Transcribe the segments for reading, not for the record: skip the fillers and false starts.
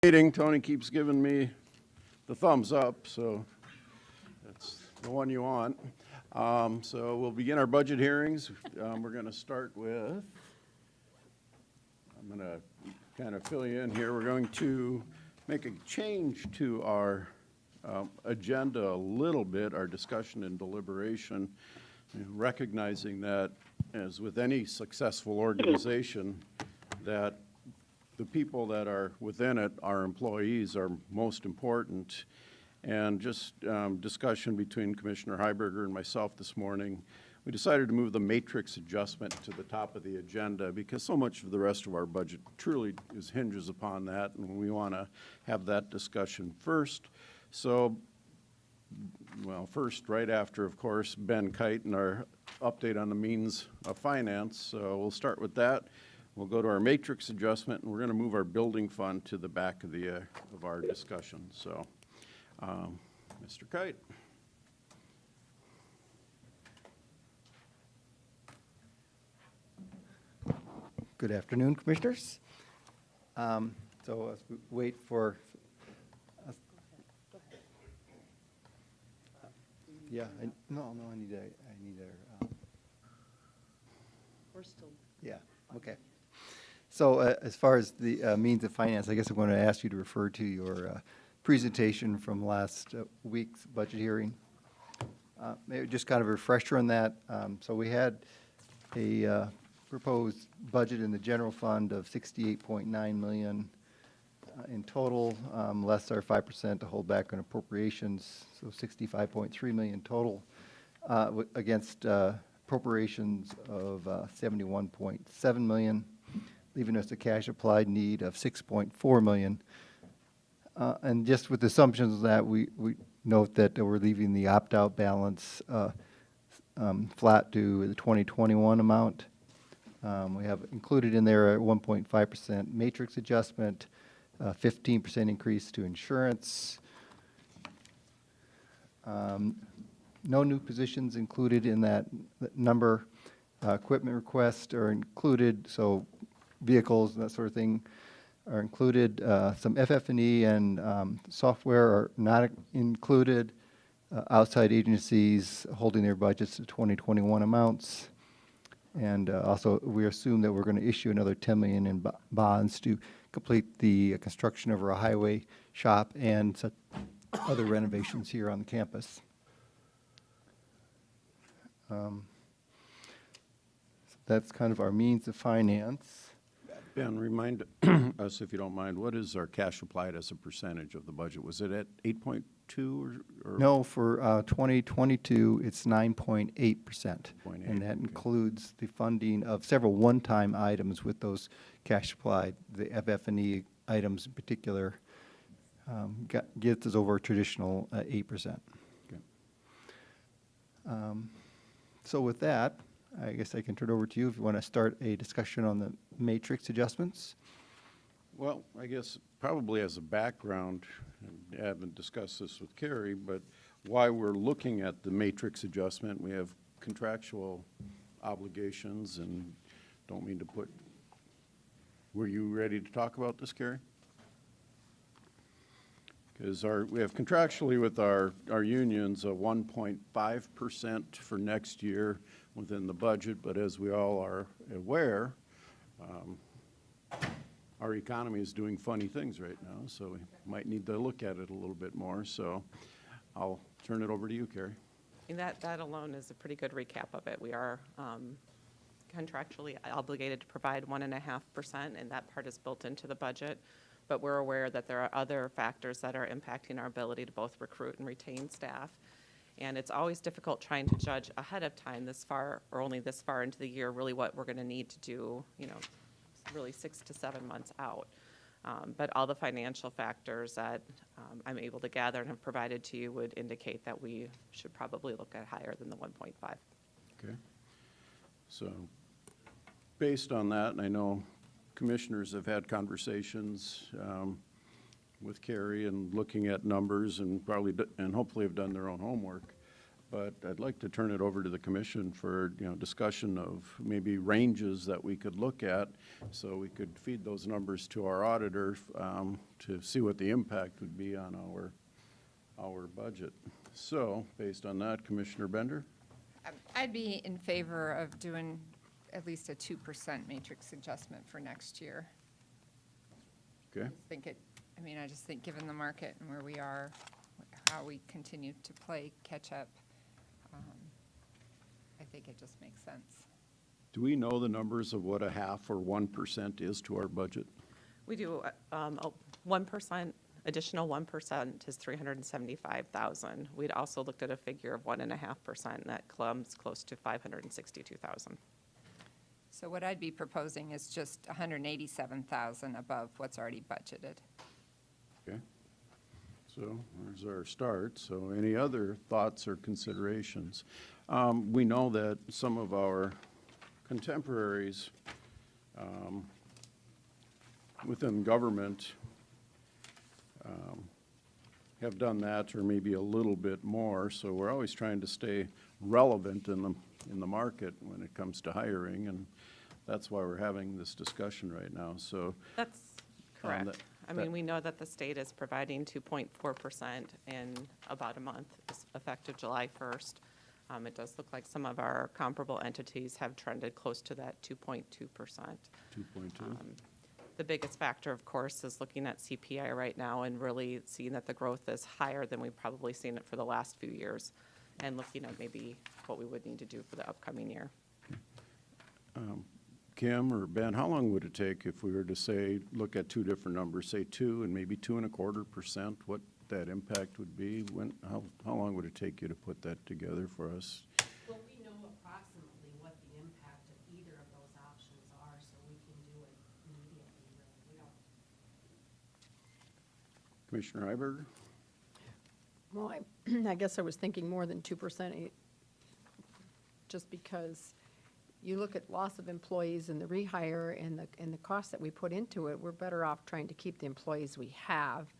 Meeting. Tony keeps giving me the thumbs up, so that's the one you want. So we'll begin our budget hearings. We're going to start with, I'm going to kind of fill you in here. We're going to make a change to our agenda a little bit, our discussion and deliberation, recognizing that, as with any successful organization, that the people that are within it, our employees, are most important. And just discussion between Commissioner Heiberger and myself this morning, we decided to move the matrix adjustment to the top of the agenda because so much of the rest of our budget truly hinges upon that, and we want to have that discussion first. So, well, first, right after, of course, Ben Kite and our update on the means of finance. So we'll start with that. We'll go to our matrix adjustment, and we're going to move our building fund to the back of the of our discussion. So, Mr. Kite. Good afternoon, Commissioners. So as we wait for, yeah, I need a. We're still. Yeah. Okay. So as far as the means of finance, I guess I'm going to ask you to refer to your presentation from last week's budget hearing. Maybe just kind of a refresher on that. So we had a proposed budget in the general fund of $68.9 million in total, less our 5% to hold back on appropriations, so $65.3 million total, against appropriations of $71.7 million, leaving us a cash applied need of $6.4 million. And just with the assumptions of that, we note that we're leaving the opt-out balance flat to the 2021 amount. We have included in there a 1.5% matrix adjustment, 15% increase to insurance. No new positions included in that number. Equipment requests are included, so vehicles and that sort of thing are included. Some FF&E and software are not included. Outside agencies holding their budgets to 2021 amounts. And also, we assume that we're going to issue another $10 million in bonds to complete the construction of our highway shop and other renovations here on the campus. That's kind of our means of finance. Ben, remind us, if you don't mind, what is our cash applied as a percentage of the budget? Was it at 8.2 or? No, for 2022, it's 9.8%. And that includes the funding of several one-time items with those cash applied. The FF&E items in particular gets us over a traditional 8%. Okay. So with that, I guess I can turn it over to you if you want to start a discussion on the matrix adjustments. Well, I guess probably as a background, and I haven't discussed this with Carrie, but why we're looking at the matrix adjustment, we have contractual obligations, and don't mean to put, were you ready to talk about this, Carrie? Because we have contractually with our unions a 1.5% for next year within the budget, but as we all are aware, our economy is doing funny things right now, so we might need to look at it a little bit more. So I'll turn it over to you, Carrie. And that alone is a pretty good recap of it. We are contractually obligated to provide 1.5%, and that part is built into the budget. But we're aware that there are other factors that are impacting our ability to both recruit and retain staff. And it's always difficult trying to judge ahead of time this far, or only this far into the year, really what we're going to need to do, really 6 to 7 months out. But all the financial factors that I'm able to gather and have provided to you would indicate that we should probably look at higher than the 1.5. Okay. So based on that, and I know commissioners have had conversations with Carrie and looking at numbers and hopefully have done their own homework. But I'd like to turn it over to the commission for, discussion of maybe ranges that we could look at, so we could feed those numbers to our auditor to see what the impact would be on our budget. So, based on that, Commissioner Bender? I'd be in favor of doing at least a 2% matrix adjustment for next year. Okay. I just think given the market and where we are, how we continue to play catch up, I think it just makes sense. Do we know the numbers of what a 0.5 or 1% is to our budget? We do, 1%, additional 1% is 375,000. We'd also looked at a figure of 1.5%, and that comes close to 562,000. So what I'd be proposing is just 187,000 above what's already budgeted. Okay. So there's our start. So any other thoughts or considerations? We know that some of our contemporaries within government have done that, or maybe a little bit more. So we're always trying to stay relevant in the market when it comes to hiring, and that's why we're having this discussion right now. So That's correct. that- We know that the state is providing 2.4% in about a month, effective July 1st. It does look like some of our comparable entities have trended close to that 2.2%. 2.2. The biggest factor, of course, is looking at CPI right now and really seeing that the growth is higher than we've probably seen it for the last few years, and looking at maybe what we would need to do for the upcoming year. Kim or Ben, how long would it take if we were to say, look at two different numbers, say 2 and maybe 2.25%, what that impact would be? How long would it take you to put that together for us? Well, we know approximately what the impact of either of those options are, so we can do it immediately, really. We don't. Commissioner Heiberger? Well, I guess I was thinking more than 2%, just because you look at loss of employees and the rehire and the cost that we put into it, we're better off trying to keep the employees we have.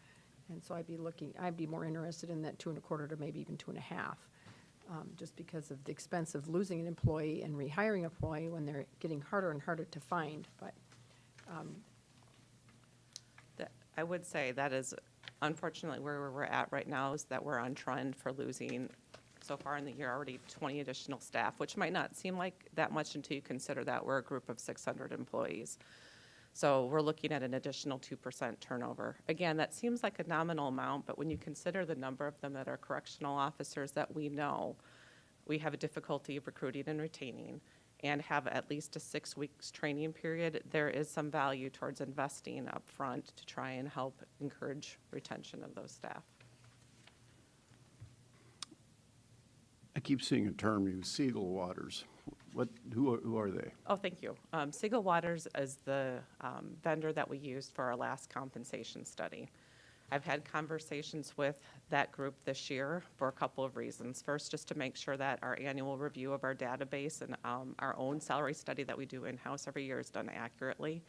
And so I'd be more interested in that 2.25 to maybe even 2.5, just because of the expense of losing an employee and rehiring an employee when they're getting harder and harder to find. But I would say that is unfortunately where we're at right now, is that we're on trend for losing, so far in the year, already 20 additional staff, which might not seem like that much until you consider that we're a group of 600 employees. So we're looking at an additional 2% turnover. Again, that seems like a nominal amount, but when you consider the number of them that are correctional officers that we know, we have a difficulty of recruiting and retaining, and have at least a 6 weeks training period, there is some value towards investing up front to try and help encourage retention of those staff. I keep seeing a term used, Siegel Waters. Who are they? Oh, thank you. Siegel Waters is the vendor that we used for our last compensation study. I've had conversations with that group this year for a couple of reasons. First, just to make sure that our annual review of our database and our own salary study that we do in-house every year is done accurately.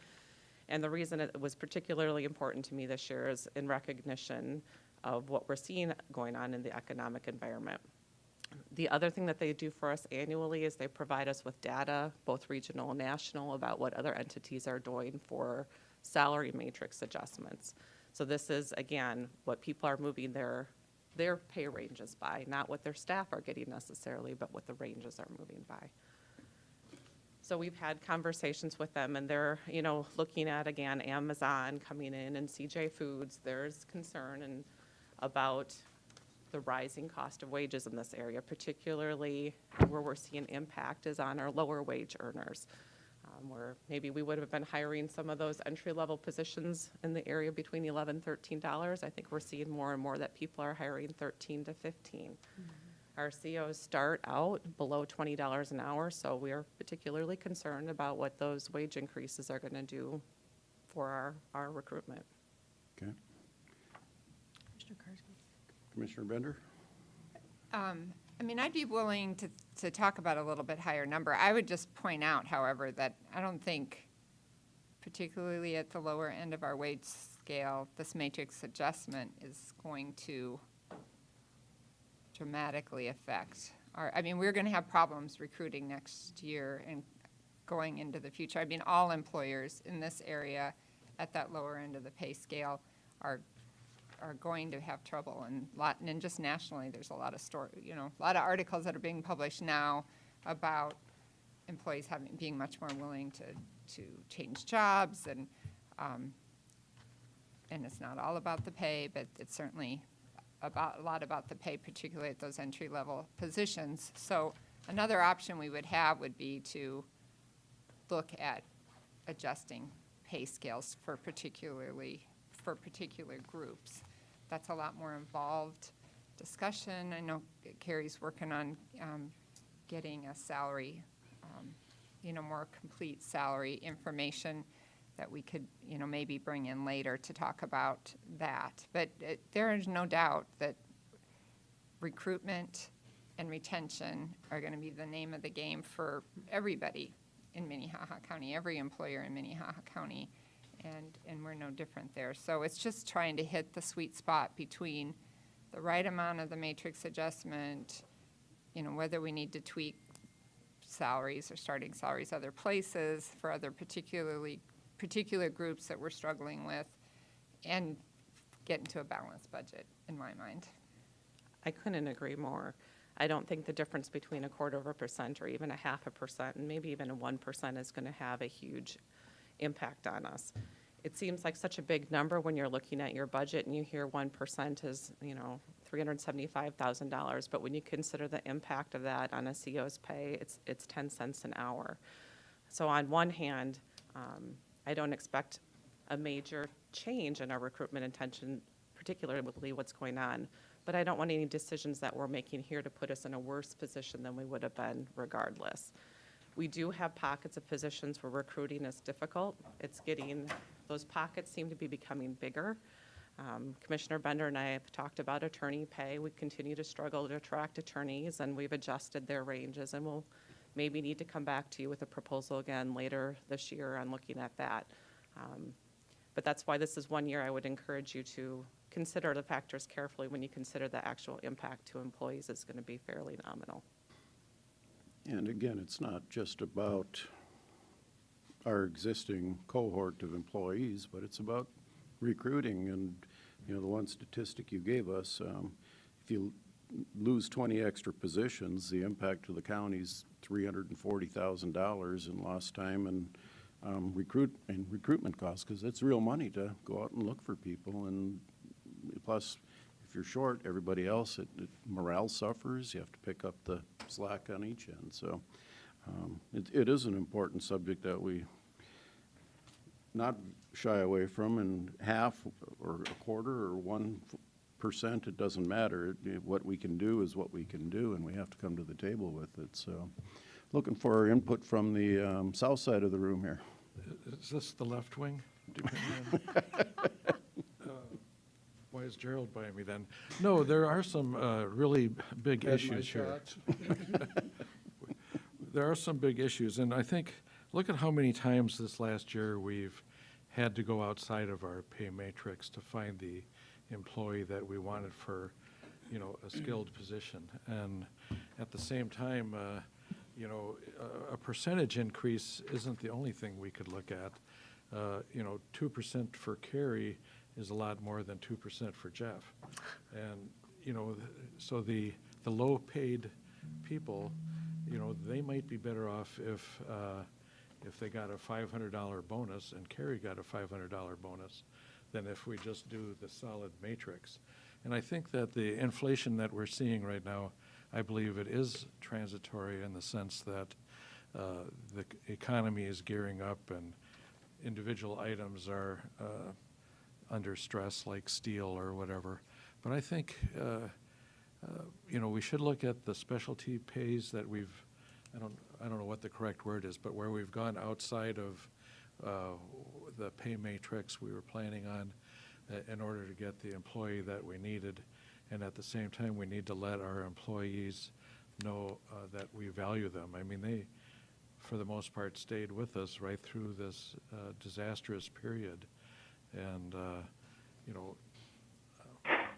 And the reason it was particularly important to me this year is in recognition of what we're seeing going on in the economic environment. The other thing that they do for us annually is they provide us with data, both regional and national, about what other entities are doing for salary matrix adjustments. So this is, again, what people are moving their pay ranges by, not what their staff are getting necessarily, but what the ranges are moving by. So we've had conversations with them, and they're, looking at, again, Amazon coming in and CJ Foods. There's concern about the rising cost of wages in this area, particularly where we're seeing impact is on our lower wage earners, where maybe we would have been hiring some of those entry-level positions in the area between $11, $13. I think we're seeing more and more that people are hiring $13 to $15. Mm-hmm. Our COs start out below $20 an hour, so we are particularly concerned about what those wage increases are going to do for our recruitment. Okay. Commissioner Bender? I'd be willing to talk about a little bit higher number. I would just point out, however, that I don't think, particularly at the lower end of our wage scale, this matrix adjustment is going to dramatically affect our, I mean, we're going to have problems recruiting next year and going into the future. I mean, all employers in this area at that lower end of the pay scale are going to have trouble, and just nationally, there's a lot of a lot of articles that are being published now about employees being much more willing to change jobs, and it's not all about the pay, but it's certainly a lot about the pay, particularly at those entry-level positions. So another option we would have would be to look at adjusting pay scales for particular groups. That's a lot more involved discussion. I know Carrie's working on getting a salary, more complete salary information that we could, maybe bring in later to talk about that. But there is no doubt that recruitment and retention are going to be the name of the game for everybody in Minnehaha County, every employer in Minnehaha County, and we're no different there. So it's just trying to hit the sweet spot between the right amount of the matrix adjustment, whether we need to tweak salaries or starting salaries other places for other particular groups that we're struggling with, and get into a balanced budget, in my mind. I couldn't agree more. I don't think the difference between 1/4% or even 0.5% and maybe even 1% is going to have a huge impact on us. It seems like such a big number when you're looking at your budget and you hear 1% is, $375,000. But when you consider the impact of that on a CO's pay, it's 10 cents an hour. So on one hand, I don't expect a major change in our recruitment intention, particularly what's going on. But I don't want any decisions that we're making here to put us in a worse position than we would have been regardless. We do have pockets of positions where recruiting is difficult. Those pockets seem to be becoming bigger. Commissioner Bender and I have talked about attorney pay. We continue to struggle to attract attorneys, and we've adjusted their ranges, and we'll maybe need to come back to you with a proposal again later this year on looking at that. But that's why this is one year I would encourage you to consider the factors carefully when you consider the actual impact to employees is going to be fairly nominal. And again, it's not just about our existing cohort of employees, but it's about recruiting. And, the one statistic you gave us, if you lose 20 extra positions, the impact to the county is $340,000 in lost time and recruitment costs, because it's real money to go out and look for people. And plus, if you're short, everybody else, morale suffers. You have to pick up the slack on each end. So it is an important subject that we not shy away from, and half or 1/4 or 1%, it doesn't matter. What we can do is what we can do, and we have to come to the table with it. So looking for our input from the south side of the room here. Is this the left wing? Why is Gerald by me then? No, there are some really big issues here. There are some big issues, and I think, look at how many times this last year we've had to go outside of our pay matrix to find the employee that we wanted for, a skilled position. And at the same time, a percentage increase isn't the only thing we could look at. 2% for Carrie is a lot more than 2% for Jeff. And, so the low-paid people, they might be better off if they got a $500 bonus and Carrie got a $500 bonus than if we just do the solid matrix. And I think that the inflation that we're seeing right now, I believe it is transitory in the sense that the economy is gearing up and individual items are under stress, like steel or whatever. But I think, we should look at the specialty pays that I don't know what the correct word is, but where we've gone outside of the pay matrix we were planning on in order to get the employee that we needed. And at the same time, we need to let our employees know that we value them. I mean, they, for the most part, stayed with us right through this disastrous period. And,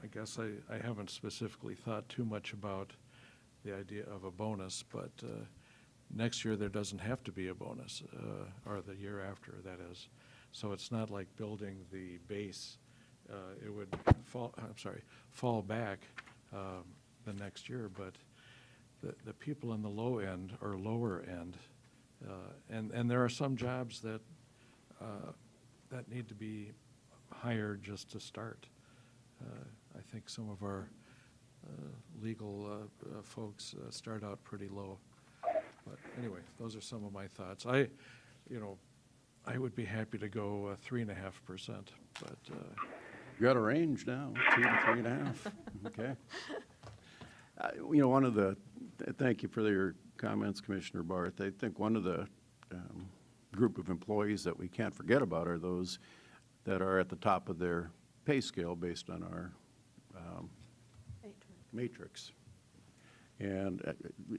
I guess I haven't specifically thought too much about the idea of a bonus, but next year there doesn't have to be a bonus, or the year after, that is. So it's not like building the base. It would fall back the next year, but the people in the low end or lower end, and there are some jobs that need to be hired just to start. I think some of our legal folks start out pretty low. But anyway, those are some of my thoughts. I would be happy to go 3.5%, but You got a range now, 2 to 3.5. Okay. Thank you for your comments, Commissioner Barth. I think one of the group of employees that we can't forget about are those that are at the top of their pay scale based on our matrix. And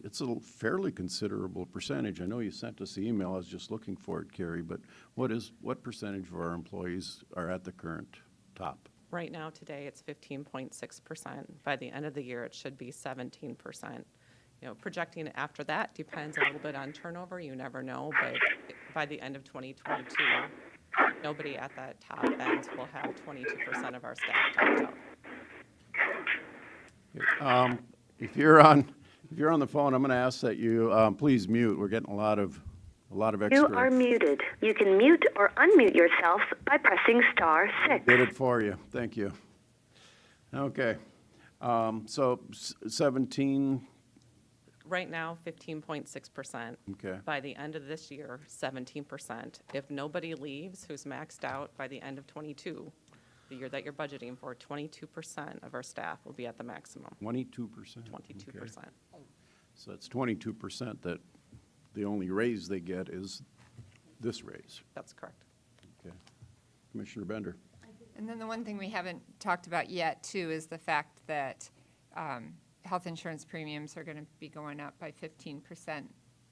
it's a fairly considerable percentage. I know you sent us the email. I was just looking for it, Carrie, but what percentage of our employees are at the current top? Right now, today, it's 15.6%. By the end of the year, it should be 17%. Projecting after that depends a little bit on turnover. You never know, but by the end of 2022, nobody at that top end will have 22% of our staff topped out. If you're on the phone, I'm going to ask that you please mute. We're getting a lot of extra. You are muted. You can mute or unmute yourself by pressing *6. Did it for you. Thank you. Okay. So 17. Right now, 15.6%. Okay. By the end of this year, 17%. If nobody leaves who's maxed out by the end of 22, the year that you're budgeting for, 22% of our staff will be at the maximum. 22%. 22%. Okay. So it's 22% that the only raise they get is this raise. That's correct. Okay. Commissioner Bender. And then the one thing we haven't talked about yet, too, is the fact that health insurance premiums are going to be going up by 15%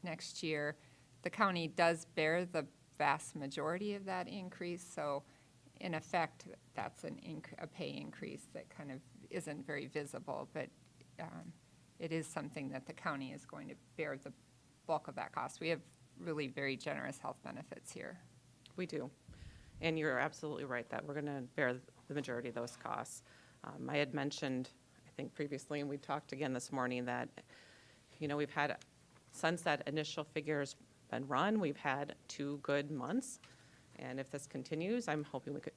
next year. The county does bear the vast majority of that increase, so in effect, that's a pay increase that kind of isn't very visible, but it is something that the county is going to bear the bulk of that cost. We have really very generous health benefits here. We do. And you're absolutely right that we're going to bear the majority of those costs. I had mentioned, I think previously, and we talked again this morning, that, we've had, since that initial figure's been run, we've had 2 good months. And if this continues, I'm hoping we could,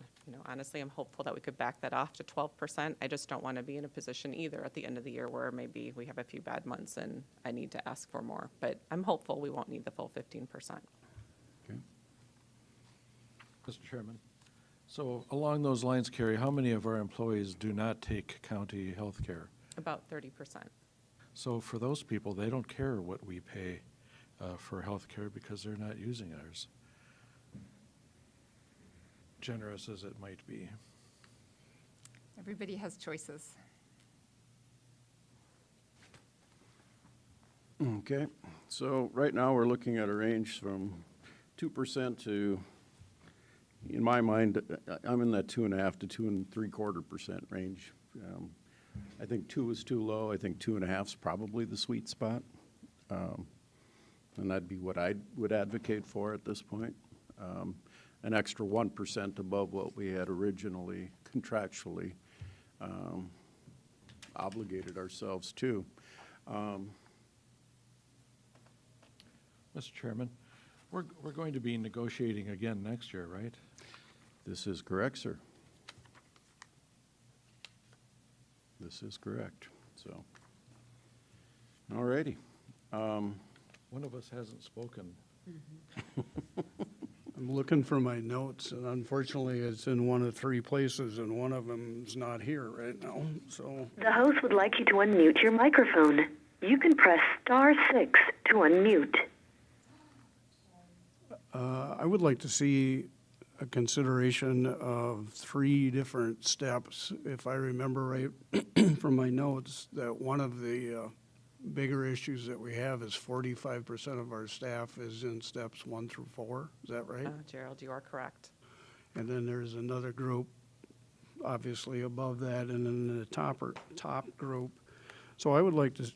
honestly, I'm hopeful that we could back that off to 12%. I just don't want to be in a position either at the end of the year where maybe we have a few bad months and I need to ask for more. But I'm hopeful we won't need the full 15%. Okay. Mr. Chairman, so along those lines, Carrie, how many of our employees do not take county health care? About 30%. So for those people, they don't care what we pay for health care because they're not using ours, generous as it might be. Everybody has choices. Okay. So right now we're looking at a range from 2% to, in my mind, I'm in that 2.5 to 2.75% range. I think 2 is too low. I think 2.5 is probably the sweet spot. And that'd be what I would advocate for at this point. An extra 1% above what we had originally contractually obligated ourselves to. Mr. Chairman, we're going to be negotiating again next year, right? This is correct, sir. This is correct. So, all righty. One of us hasn't spoken. I'm looking for my notes, and unfortunately, it's in one of 3 places, and one of them is not here right now, so. The host would like you to unmute your microphone. You can press *6 to unmute. I would like to see a consideration of 3 different steps. If I remember right from my notes, that one of the bigger issues that we have is 45% of our staff is in steps 1 through 4. Is that right? Gerald, you are correct. And then there's another group obviously above that, and then the top group. So I would like to,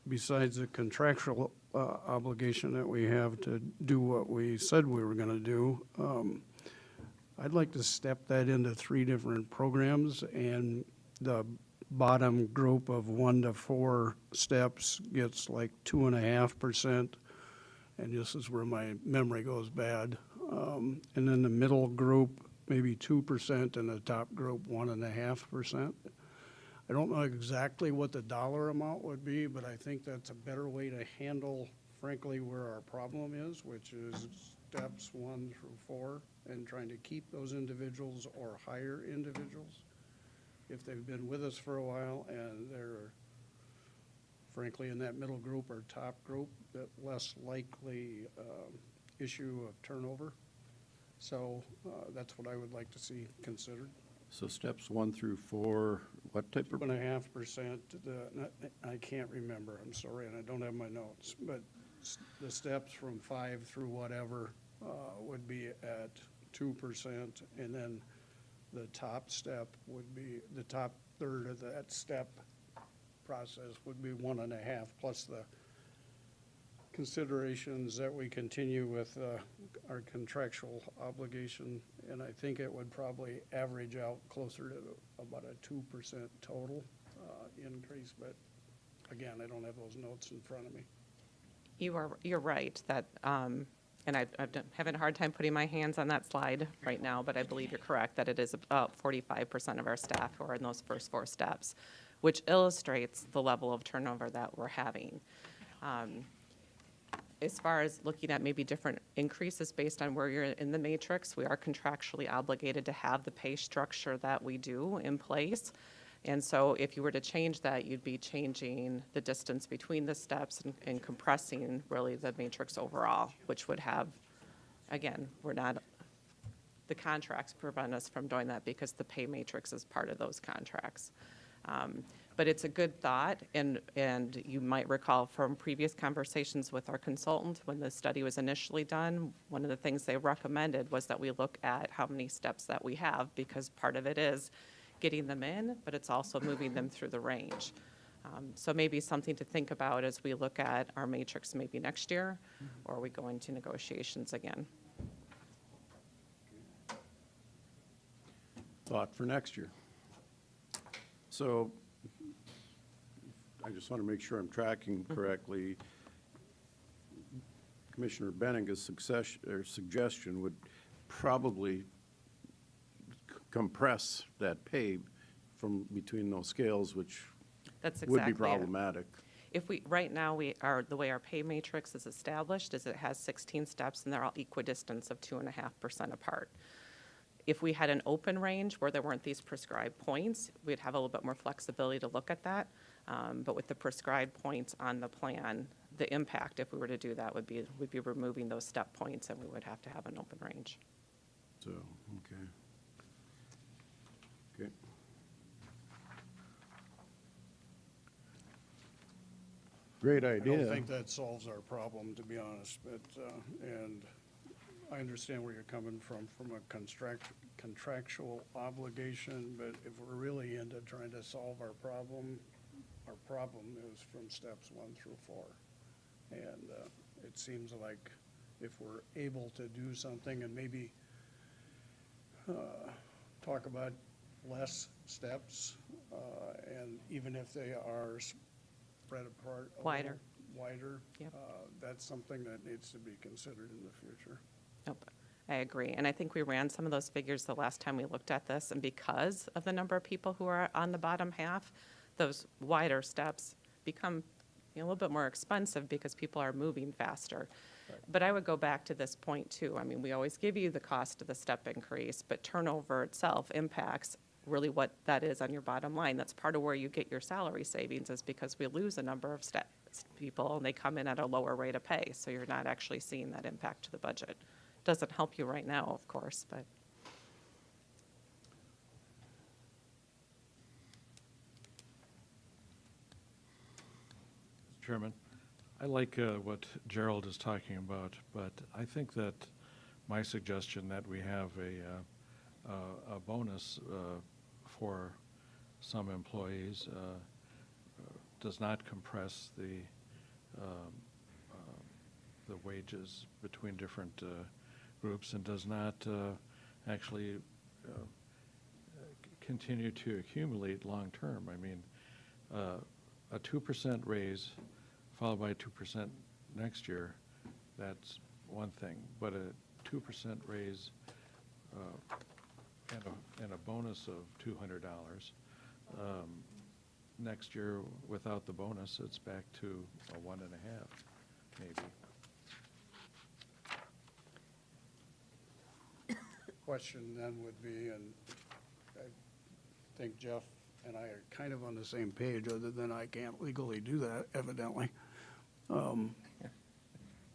besides the contractual obligation that we have to do what we said we were gonna do, I'd like to step that into 3 different programs, and the bottom group of 1 to 4 steps gets like 2.5%, and this is where my memory goes bad. And then the middle group, maybe 2%, and the top group, 1.5%. I don't know exactly what the dollar amount would be, but I think that's a better way to handle, frankly, where our problem is, which is steps 1 through 4, and trying to keep those individuals or hire individuals if they've been with us for a while and they're, frankly, in that middle group or top group, that less likely issue of turnover. So that's what I would like to see considered. So steps 1 through 4, what type of? 2.5%, I can't remember, I'm sorry, and I don't have my notes, but the steps from 5 through whatever would be at 2%, and then the top step would be, the top third of that step process would be 1.5, plus the considerations that we continue with our contractual obligation, and I think it would probably average out closer to about a 2% total increase, but again, I don't have those notes in front of me. You're right that, and I'm having a hard time putting my hands on that slide right now, but I believe you're correct that it is about 45% of our staff who are in those first 4 steps, which illustrates the level of turnover that we're having. As far as looking at maybe different increases based on where you're in the matrix, we are contractually obligated to have the pay structure that we do in place. And so if you were to change that, you'd be changing the distance between the steps and compressing really the matrix overall, which would have, again, the contracts prevent us from doing that because the pay matrix is part of those contracts. But it's a good thought, and you might recall from previous conversations with our consultant, when the study was initially done, one of the things they recommended was that we look at how many steps that we have, because part of it is getting them in, but it's also moving them through the range. So maybe something to think about as we look at our matrix maybe next year, or we go into negotiations again. Thought for next year. So I just want to make sure I'm tracking correctly. Commissioner Benninga's suggestion would probably compress that pay from between those scales, which That's would be exactly it. problematic. If right now the way our pay matrix is established is it has 16 steps and they're all equidistance of 2.5% apart. If we had an open range where there weren't these prescribed points, we'd have a little bit more flexibility to look at that. But with the prescribed points on the plan, the impact, if we were to do that, would be we'd be removing those step points, and we would have to have an open range. So, okay. Okay. Great I idea. don't think that solves our problem, to be honest, but, and I understand where you're coming from a contractual obligation, but if we're really into trying to solve our problem is from steps 1 through 4. And it seems like if we're able to do something and maybe talk about less steps, and even if they are spread apart a Wider. little wider, Yep. that's something that needs to be considered in the future. Nope. I agree. And I think we ran some of those figures the last time we looked at this, and because of the number of people who are on the bottom half, those wider steps become a little bit more expensive because people are moving faster. Right. But I would go back to this point too. I mean, we always give you the cost of the step increase, but turnover itself impacts really what that is on your bottom line. That's part of where you get your salary savings, is because we lose a number of people and they come in at a lower rate of pay. So you're not actually seeing that impact to the budget. Doesn't help you right now, of course, but. Chairman, I like what Gerald is talking about, but I think that my suggestion that we have a bonus for some employees, does not compress the wages between different groups, and does not actually continue to accumulate long-term. I mean, a 2% raise followed by 2% next year, that's one thing. But a 2% raise and a bonus of $200, next year without the bonus, it's back to a 1.5, maybe. Question then would be, and I think Jeff and I are kind of on the same page, other than I can't legally do that, evidently,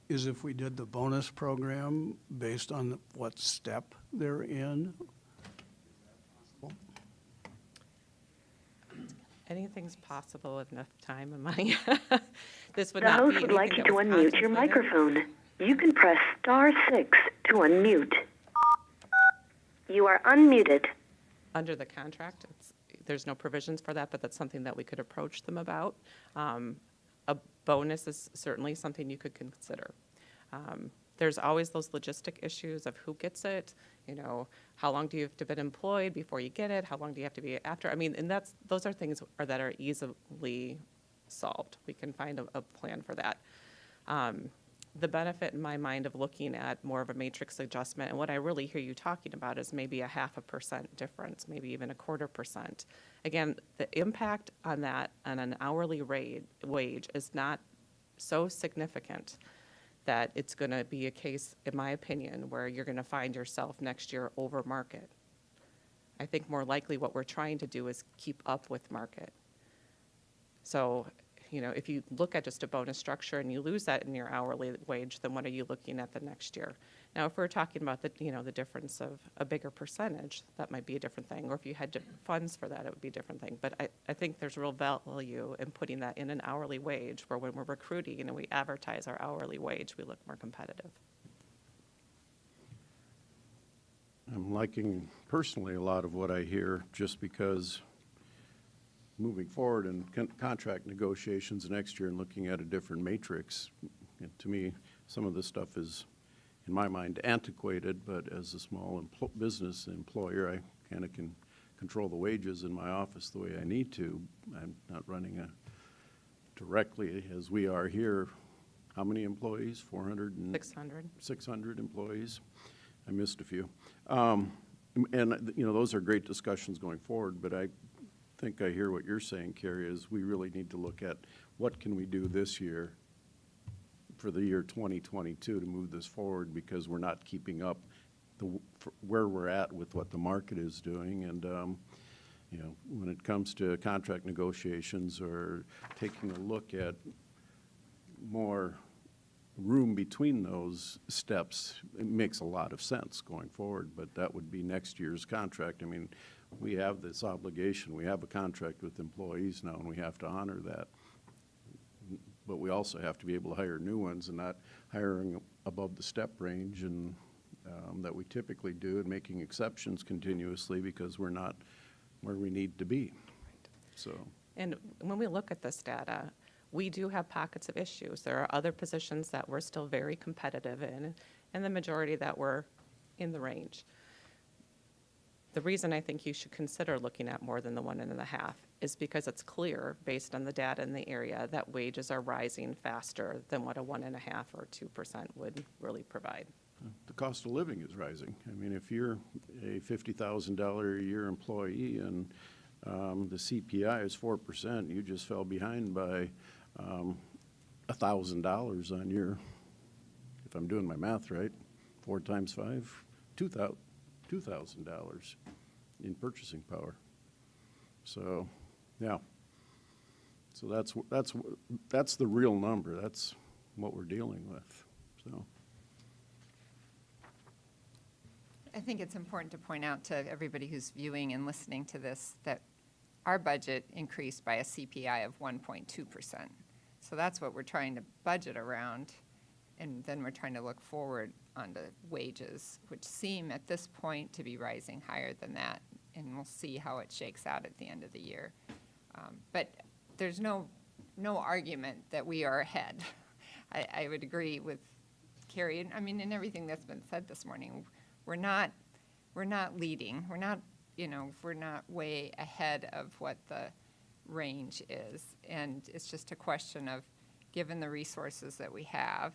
is if we did the bonus program based on what step they're in. Anything's possible with enough time and money. This would The not host be would like you anything to that was unmute your contemplated. microphone. You can press *6 to unmute. You are unmuted. Under the contract, there's no provisions for that, but that's something that we could approach them about. A bonus is certainly something you could consider. There's always those logistic issues of who gets it, how long do you have to be employed before you get it, how long do you have to be after? I mean, and those are things that are easily solved. We can find a plan for that. The benefit in my mind of looking at more of a matrix adjustment, and what I really hear you talking about is maybe a 0.5% difference, maybe even 0.25%. Again, the impact on that on an hourly wage is not so significant that it's going to be a case, in my opinion, where you're going to find yourself next year over market. I think more likely what we're trying to do is keep up with market. So, if you look at just a bonus structure and you lose that in your hourly wage, then what are you looking at the next year? Now, if we're talking about the difference of a bigger percentage, that might be a different thing. Or if you had funds for that, it would be a different thing. But I think there's real value in putting that in an hourly wage, where when we're recruiting and we advertise our hourly wage, we look more competitive. I'm liking personally a lot of what I hear, just because moving forward in contract negotiations next year and looking at a different matrix, to me, some of this stuff is, in my mind, antiquated, but as a small business employer, I kind of can control the wages in my office the way I need to. I'm not running directly as we are here. How many employees? 400 and 600. 600 employees. I missed a few. Those are great discussions going forward, but I think I hear what you're saying, Carrie, is we really need to look at what can we do this year for the year 2022 to move this forward, because we're not keeping up where we're at with what the market is doing. And, when it comes to contract negotiations or taking a look at more room between those steps, it makes a lot of sense going forward, but that would be next year's contract. I mean, we have this obligation. We have a contract with employees now, and we have to honor that. But we also have to be able to hire new ones and not hiring above the step range and that we typically do, and making exceptions continuously because we're not where we need to be. So. And when we look at this data, we do have pockets of issues. There are other positions that we're still very competitive in, and the majority that we're in the range. The reason I think you should consider looking at more than the 1.5 is because it's clear, based on the data in the area, that wages are rising faster than what a 1.5 or 2% would really provide. The cost of living is rising. I mean, if you're a $50,000 a year employee and the CPI is 4%, you just fell behind by $1,000 on your, if I'm doing my math right, 4 times 5, $2,000 in purchasing power. So, yeah. So that's the real number. That's what we're dealing with. So. I think it's important to point out to everybody who's viewing and listening to this that our budget increased by a CPI of 1.2%. So that's what we're trying to budget around, and then we're trying to look forward on the wages, which seem at this point to be rising higher than that and we'll see how it shakes out at the end of the year. But there's no argument that we are ahead. I would agree with Carrie, and I mean, in everything that's been said this morning. We're not leading. We're not, we're not way ahead of what the range is. And it's just a question of, given the resources that we have,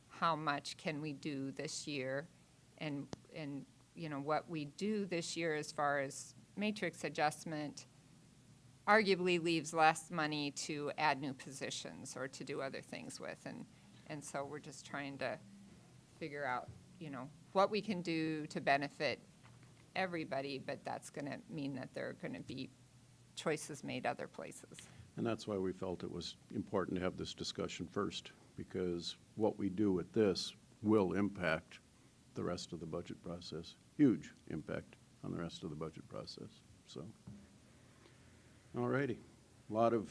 how much can we do this year? And what we do this year as far as matrix adjustment arguably leaves less money to add new positions or to do other things with. And so we're just trying to figure out, what we can do to benefit everybody, but that's going to mean that there are going to be choices made other places. And that's why we felt it was important to have this discussion first, because what we do with this will impact the rest of the budget process. Huge impact on the rest of the budget process, so. All righty, a lot of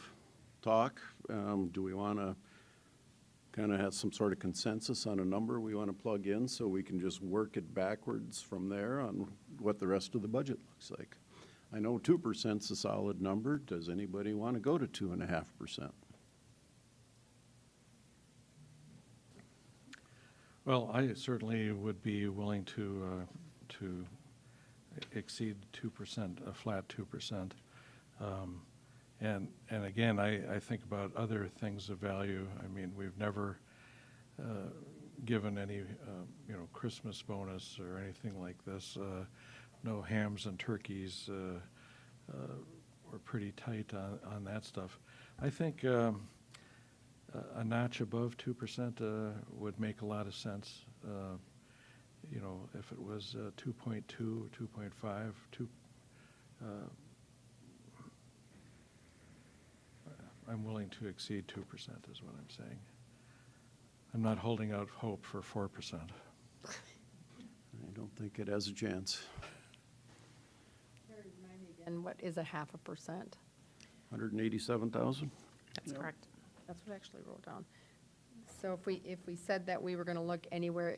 talk. Do we want to kind of have some sort of consensus on a number we want to plug in so we can just work it backwards from there on what the rest of the budget looks like? I know 2% is a solid number. Does anybody want to go to 2.5%? Well, I certainly would be willing to exceed 2%, a flat 2%. And again, I think about other things of value. I mean, we've never given any, Christmas bonus or anything like this. No hams and turkeys. We're pretty tight on that stuff. I think a notch above 2% would make a lot of sense. If it was 2.2, 2.5, 2. I'm willing to exceed 2% is what I'm saying. I'm not holding out hope for 4%. I don't think it has a chance. Carrie, remind me again, what is 0.5%? 187,000? That's correct. That's what I actually wrote down. So if we said that we were going to look anywhere,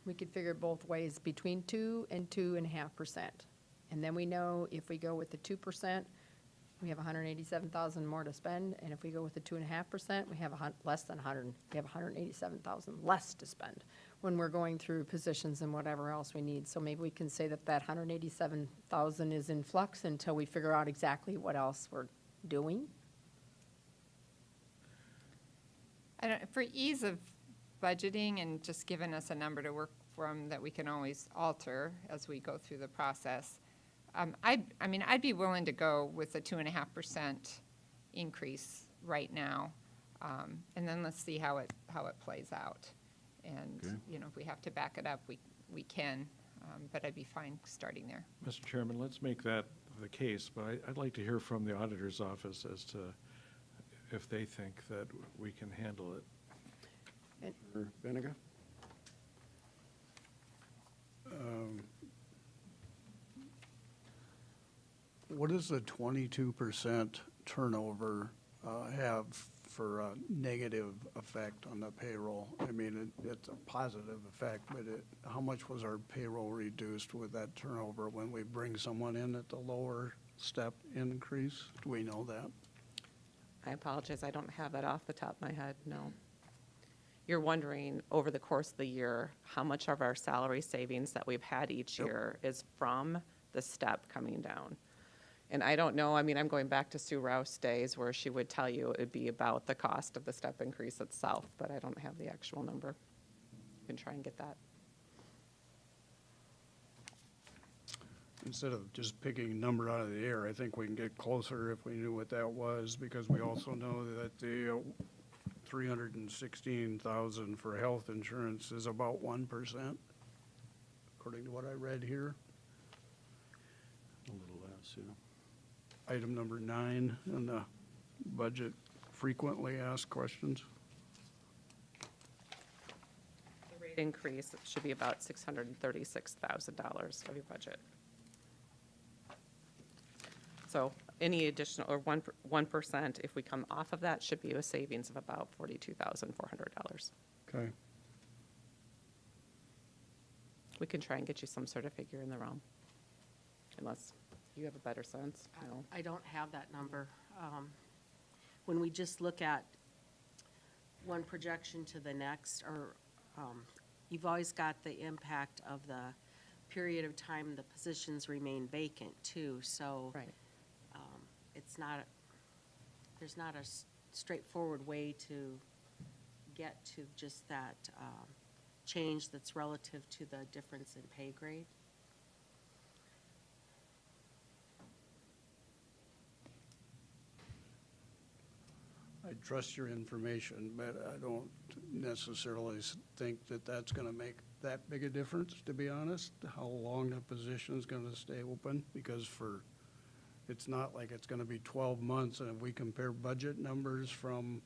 we could figure both ways, between 2 and 2.5%. And then we know if we go with the 2%, we have 187,000 more to spend, and if we go with the 2.5%, we have less than 100. We have 187,000 less to spend when we're going through positions and whatever else we need. So maybe we can say that 187,000 is in flux until we figure out exactly what else we're doing. For ease of budgeting and just giving us a number to work from that we can always alter as we go through the process, I'd be willing to go with a 2.5% increase right now, and then let's see how it plays out. And Okay. If we have to back it up, we can, but I'd be fine starting there. Mr. Chairman, let's make that the case, but I'd like to hear from the auditor's office as to if they think that we can handle it. Or Benega? What does the 22% turnover have for a negative effect on the payroll? I mean, it's a positive effect, but how much was our payroll reduced with that turnover when we bring someone in at the lower step increase? Do we know that? I apologize, I don't have that off the top of my head, no. You're wondering, over the course of the year, how much of our salary savings that we've had each year is from the step coming down? And I don't know, I mean, I'm going back to Sue Rouse days where she would tell you it would be about the cost of the step increase itself, but I don't have the actual number. You can try and get that. Instead of just picking a number out of the air, I think we can get closer if we knew what that was, because we also know that the 316,000 for health insurance is about 1%, according to what I read here. A little less, yeah. Item number 9 in the budget, frequently asked questions. The rate increase should be about $636,000 of your budget. So any additional, or 1%, if we come off of that, should be a savings of about $42,400. Okay. We can try and get you some sort of figure in the realm. unless you have a better sense. No. I don't have that number. When we just look at one projection to the next, or you've always got the impact of the period of time the positions remain vacant too, so Right. it's not, there's not a straightforward way to get to just that change that's relative to the difference in pay grade. I trust your information, but I don't necessarily think that that's gonna make that big a difference, to be honest, how long the position's gonna stay open, because it's not like it's gonna be 12 months, and if we compare budget numbers from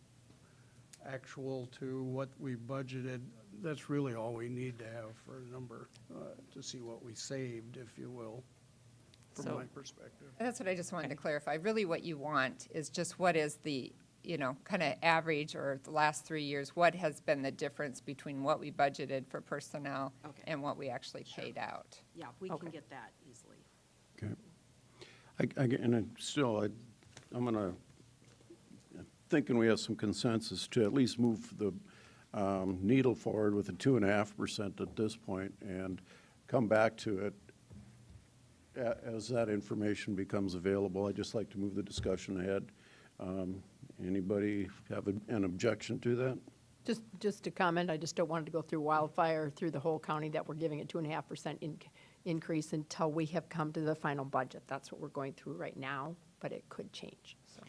actual to what we budgeted, that's really all we need to have for a number, to see what we saved, if you will, from So- my perspective. That's what I just wanted to clarify. Really what you want is just what is the, kind of average or the last 3 years, what has been the difference between what we budgeted for personnel Okay. and what we actually paid out? Yeah, we Okay. can get that easily. Okay. I'm gonna, thinking we have some consensus to at least move the needle forward with the 2.5% at this point and come back to it as that information becomes available. I'd just like to move the discussion ahead. Anybody have an objection to that? Just to comment, I just don't want it to go through wildfire through the whole county that we're giving a 2.5% increase until we have come to the final budget. That's what we're going through right now, but it could change, so.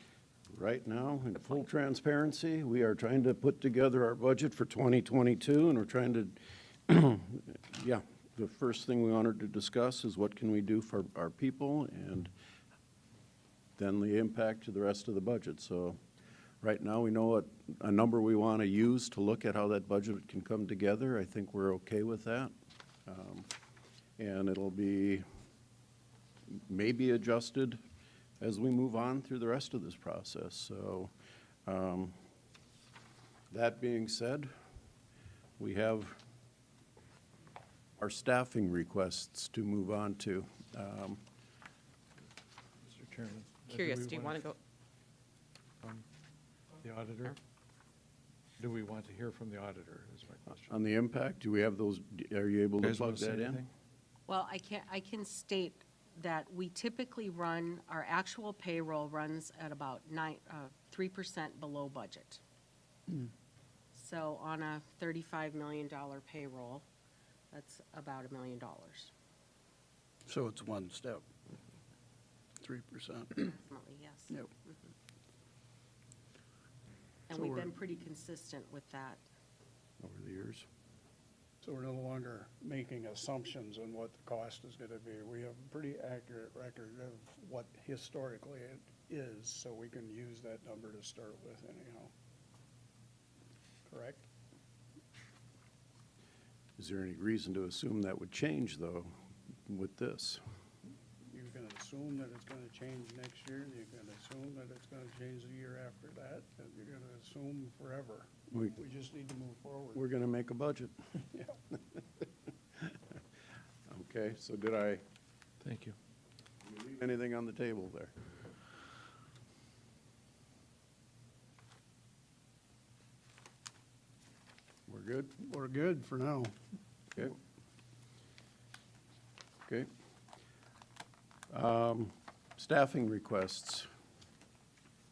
Right now, in full transparency, we are trying to put together our budget for 2022, and we're trying to, yeah, the first thing we wanted to discuss is what can we do for our people, and then the impact to the rest of the budget. So right now, we know what a number we want to use to look at how that budget can come together. I think we're okay with that. And it'll be maybe adjusted as we move on through the rest of this process. So that being said, we have our staffing requests to move on to. Mr. Chairman. Curious, do you want to go? From the auditor? Do we want to hear from the auditor, is my question. On the impact, do we have those, are you able to Guys wanna plug say that in? anything? Well, I can state that we typically run, our actual payroll runs at about 3% below budget. So on a $35 million payroll, that's about $1 million. So it's one step, 3%. Definitely, yes. Yep. And So we've we're- been pretty consistent with that. Over the years? So we're no longer making assumptions on what the cost is gonna be. We have a pretty accurate record of what historically it is, so we can use that number to start with anyhow. Correct? Is there any reason to assume that would change, though, with this? You can assume that it's gonna change next year, and you can assume that it's gonna change the year after that, and you're gonna assume forever. We- We just need to move forward. We're going to make a budget. Yeah. Okay, so did I Thank you. leave anything on the table there? We're good? We're good for now. Okay. Okay. Staffing requests.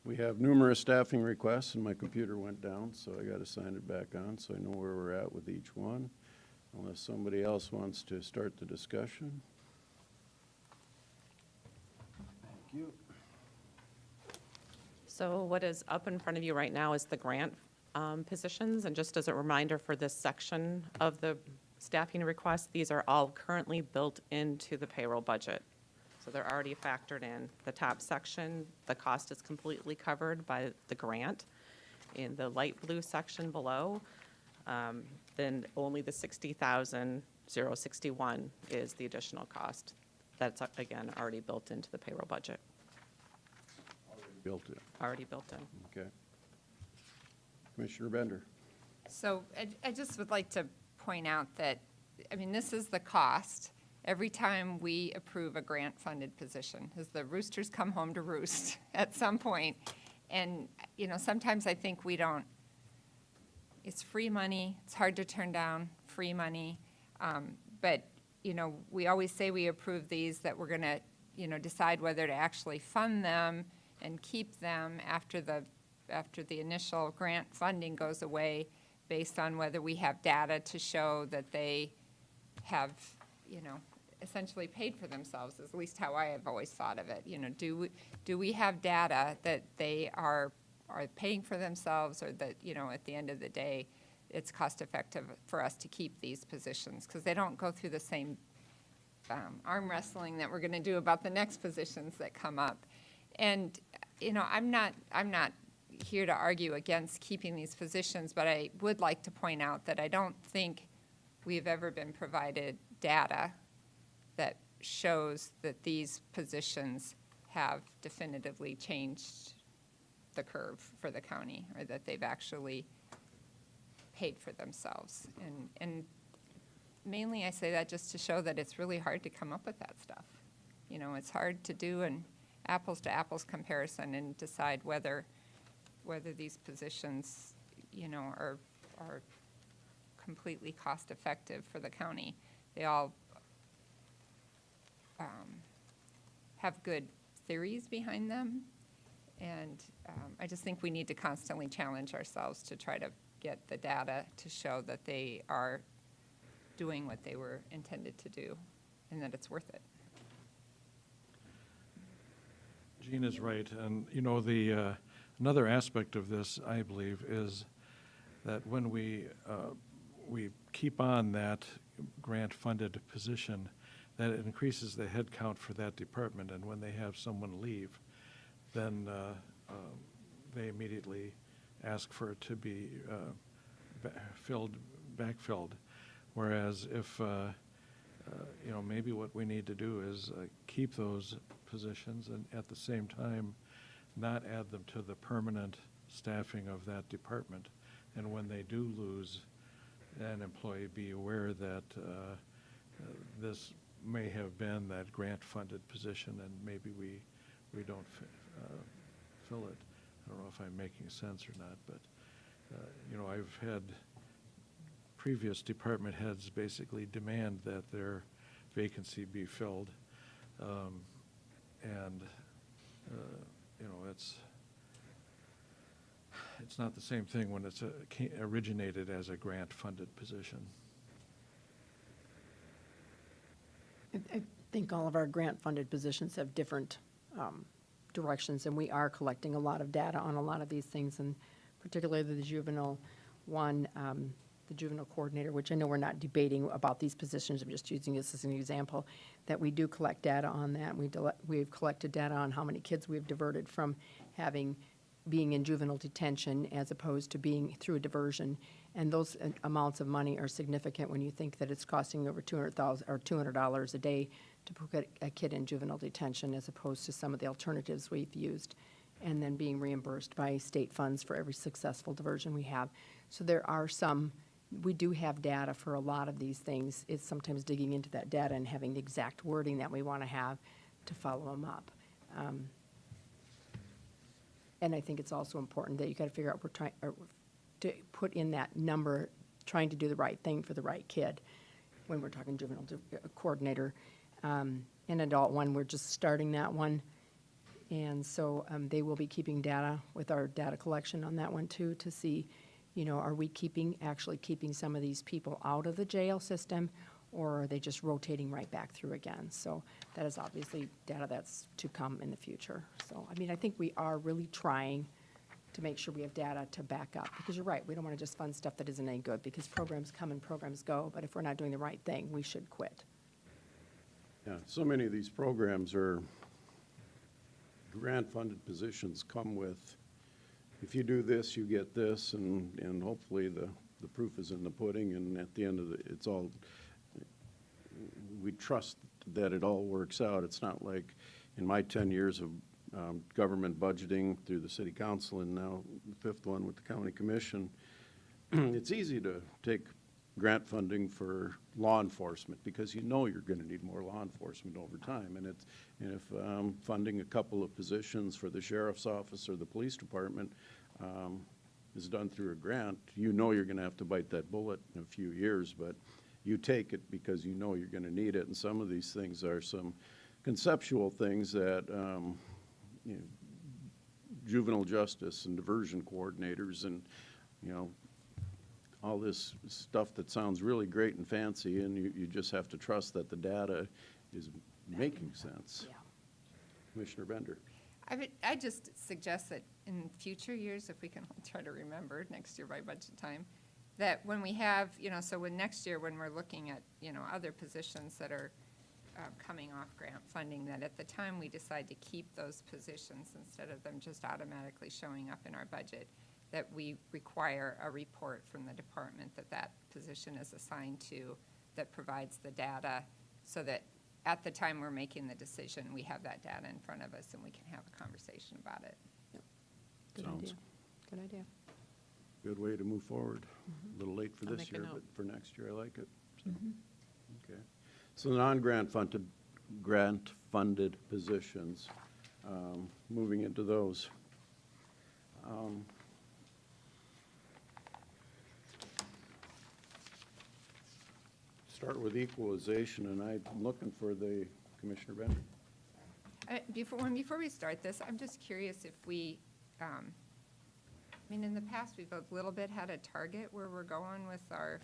We have numerous staffing requests, and my computer went down, so I got to sign it back on, so I know where we're at with each one, unless somebody else wants to start the discussion. Thank you. So what is up in front of you right now is the grant positions, and just as a reminder for this section of the staffing request, these are all currently built into the payroll budget. So they're already factored in. The top section, the cost is completely covered by the grant. In the light blue section below, then only the $60,061 is the additional cost. That's, again, already built into the payroll budget, Built it, already built in. okay. Commissioner Bender. So I just would like to point out that, this is the cost, every time we approve a grant-funded position, as the roosters come home to roost at some point. And, you know, sometimes I think we don't, it's free money, it's hard to turn down free money. But, you know, we always say we approve these, that we're gonna, you know, decide whether to actually fund them and keep them after the initial grant funding goes away, based on whether we have data to show that they have, you know, essentially paid for themselves, is at least how I have always thought of it. You know, do we have data that they are paying for themselves, or that, you know, at the end of the day, it's cost effective for us to keep these positions, because they don't go through the same arm wrestling that we're going to do about the next positions that come up. And, you know, I'm not here to argue against keeping these positions, but I would like to point out that I don't think we've ever been provided data that shows that these positions have definitively changed the curve for the county, or that they've actually paid for themselves. And mainly I say that just to show that it's really hard to come up with that stuff. You know, it's hard to do an apples to apples comparison and decide whether these positions, you know, are completely cost effective for the county. They all have good theories behind them, and I just think we need to constantly challenge ourselves to try to get the data to show that they are doing what they were intended to do, and that it's worth it. Jean is right, and you know, the another aspect of this, I believe, is that when we keep on that grant-funded position, that it increases the head count for that department, and when they have someone leave, then they immediately ask for it to be backfilled. Whereas if, you know, maybe what we need to do is keep those positions, and at the same time not add them to the permanent staffing of that department. And when they do lose an employee, be aware that this may have been that grant-funded position, and maybe we don't fill it. I don't know if I'm making sense or not, but you know, I've had previous department heads basically demand that their vacancy be filled, and you know, it's not the same thing when it's originated as a grant-funded position. I think all of our grant-funded positions have different directions, and we are collecting a lot of data on a lot of these things, and particularly the juvenile one, the juvenile coordinator, which I know we're not debating about these positions, I'm just using this as an example, that we do collect data on that. We've collected data on how many kids we've diverted from being in juvenile detention as opposed to being through a diversion. And those amounts of money are significant when you think that it's costing over $200,000 or $200 a day to put a kid in juvenile detention, as opposed to some of the alternatives we've used, and then being reimbursed by state funds for every successful diversion we have. So there are we do have data for a lot of these things. It's sometimes digging into that data and having the exact wording that we want to have to follow them up. And I think it's also important that you got to figure out, we're trying to put in that number, trying to do the right thing for the right kid. When we're talking juvenile coordinator, and adult one, we're just starting that one. And so they will be keeping data with our data collection on that one too, to see, you know, are we actually keeping some of these people out of the jail system, or are they just rotating right back through again? So that is obviously data that's to come in the future. So, I mean, I think we are really trying to make sure we have data to back up, because you're right, we don't want to just fund stuff that isn't any good, because programs come and programs go, but if we're not doing the right thing, we should quit. Yeah, so many of these programs are grant-funded positions come with, if you do this, you get this, and hopefully the proof is in the pudding, and at the end of it's all, we trust that it all works out. It's not like in my 10 years of government budgeting through the city council, and now the 5th one with the county commission, it's easy to take grant funding for law enforcement, because you know you're going to need more law enforcement over time. And if funding a couple of positions for the sheriff's office or the police department is done through a grant, you know you're going to have to bite that bullet in a few years, but you take it because you know you're going to need it. And some of these things are some conceptual things that you know, juvenile justice and diversion coordinators and, you know, all this stuff that sounds really great and fancy, and you just have to trust that the data is making sense. Yeah. Commissioner Bender. I just suggest that in future years, if we can try to remember next year by budget time, that when we have, you know, so when next year, when we're looking at, you know, other positions that are coming off grant funding, that at the time we decide to keep those positions instead of them just automatically showing up in our budget, that we require a report from the department that that position is assigned to, that provides the data, so that at the time we're making the decision, we have that data in front of us and we can have a conversation about it. Good Sounds idea. Good idea. good way to move forward. A little late for I'll this make a year, note. but for next year, I like it. So, okay. So the grant-funded positions, moving into those. Start with equalization, and I'm looking for the Commissioner Bender. Before we start this, I'm just curious if we, I mean, in the past, we've a little bit had a target where we're going with our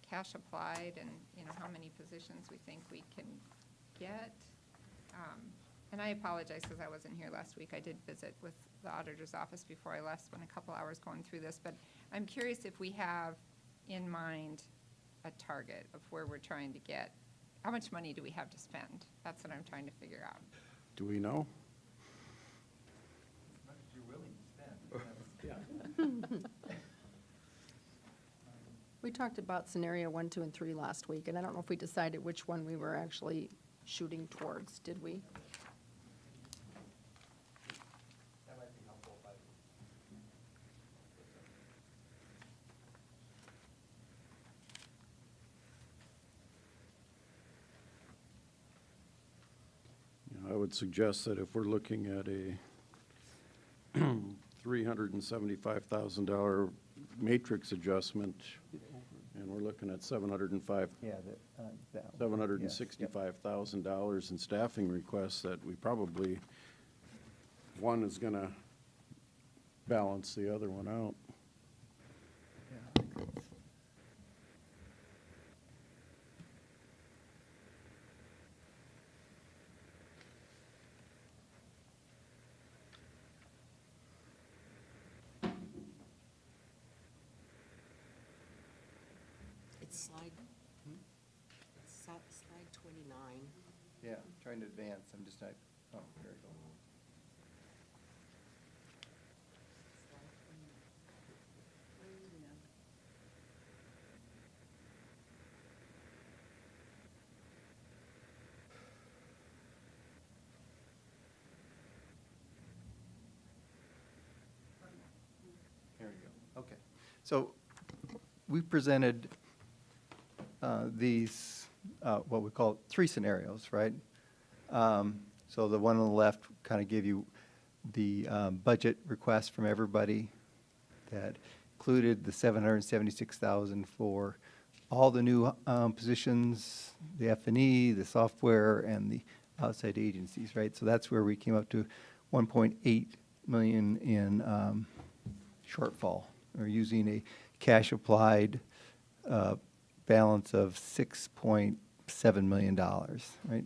cash applied and, you know, how many positions we think we can get. And I apologize because I wasn't here last week. I did visit with the auditor's office before I left, spent a couple hours going through this. But I'm curious if we have in mind a target of where we're trying to get. How much money do we have to spend? That's what I'm trying to figure out. Do we know? We talked about scenario 1, 2, and 3 last week, and I don't know if we decided which one we were actually shooting towards, did we? I would suggest that if we're looking at a $375,000 matrix adjustment, and we're looking at $765,000 in staffing requests, that we probably, one is going to balance the other one out. It's slide 29. Yeah, trying to advance, I'm just not, oh, there we go. There we go, okay. So we presented these, what we call 3 scenarios, right? So the one on the left kind of gave you the budget request from everybody that included the $776,000 for all the new positions, the F&E, the software, and the outside agencies, right? So that's where we came up to 1.8 million in shortfall. We're using a cash applied balance of $6.7 million, right?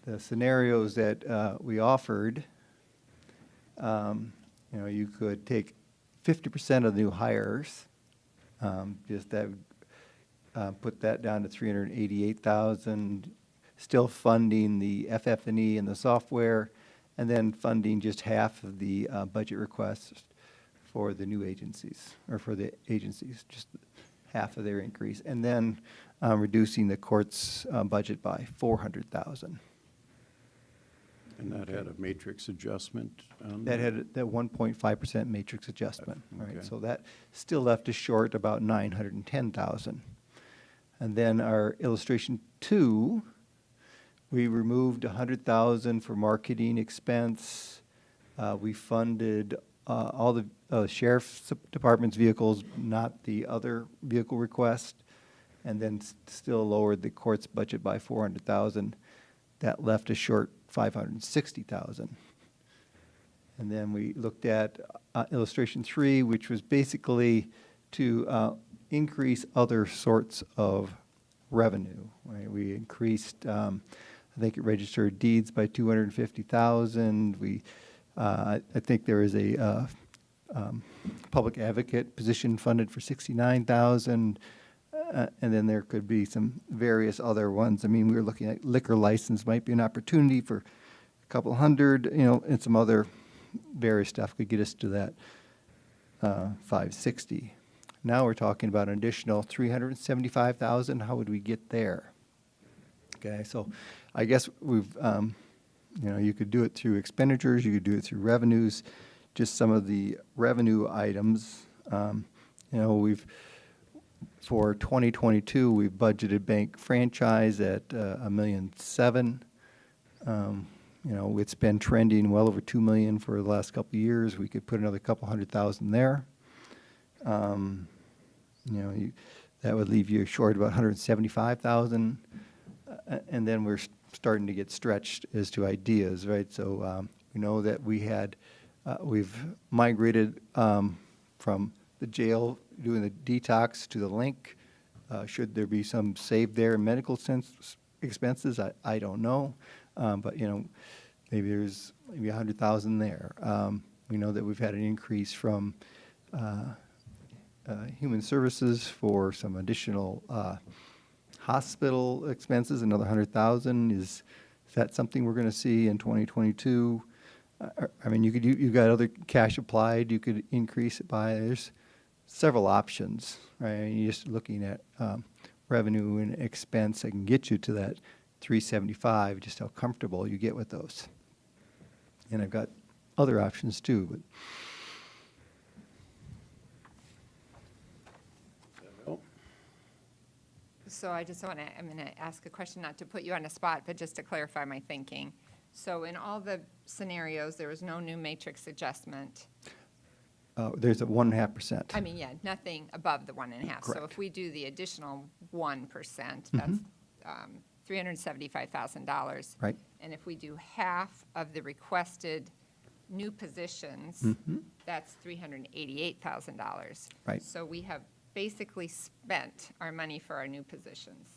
The scenarios that we offered, you know, you could take 50% of the new hires, just that put that down to 388,000, still funding the FF&E and the software, and then funding just half of the budget requests for the new agencies, or for the agencies, just half of their increase, and then reducing the court's budget by $400,000. And that had a matrix adjustment on That had that 1.5% matrix adjustment, Okay. right? So that still left us short about 910,000. And then our illustration 2, we removed 100,000 for marketing expense. We funded all the sheriff's department's vehicles, not the other vehicle request, and then still lowered the court's budget by 400,000. That left us short 560,000. And then we looked at illustration 3, which was basically to increase other sorts of revenue. Right? We increased, I think, registered deeds by 250,000. I think there is a public advocate position funded for 69,000. And then there could be some various other ones. I mean, we were looking at liquor license might be an opportunity for a couple hundred, and some other various stuff could get us to that 560. Now we're talking about an additional 375,000. How would we get there? Okay, so I guess we've, you could do it through expenditures, you could do it through revenues. Just some of the revenue items, for 2022, we've budgeted bank franchise at $1.7 million. It's been trending well over $2 million for the last couple of years. We could put another couple 100,000 there. That would leave you short about 175,000. And then we're starting to get stretched as to ideas, right? So we know that we've migrated from the jail doing the detox to the link. Should there be some save there in medical expenses? I don't know. But, maybe there's maybe 100,000 there. We know that we've had an increase from human services for some additional hospital expenses, another 100,000. Is that something we're going to see in 2022? I mean, you've got other cash applied. You could increase it by. There's several options, right? I mean, you're just looking at revenue and expense that can get you to that 375. Just how comfortable you get with those. And I've got other options too, but. So I'm going to ask a question, not to put you on the spot, but just to clarify my thinking. So in all the scenarios, there was no new matrix adjustment. There's a 1.5%. I mean, yeah, nothing above the 1.5. So Correct. if we do the additional 1%, that's $375,000. Right. And if we do half of the requested new positions, that's $388,000. Right. So we have basically spent our money for our new positions.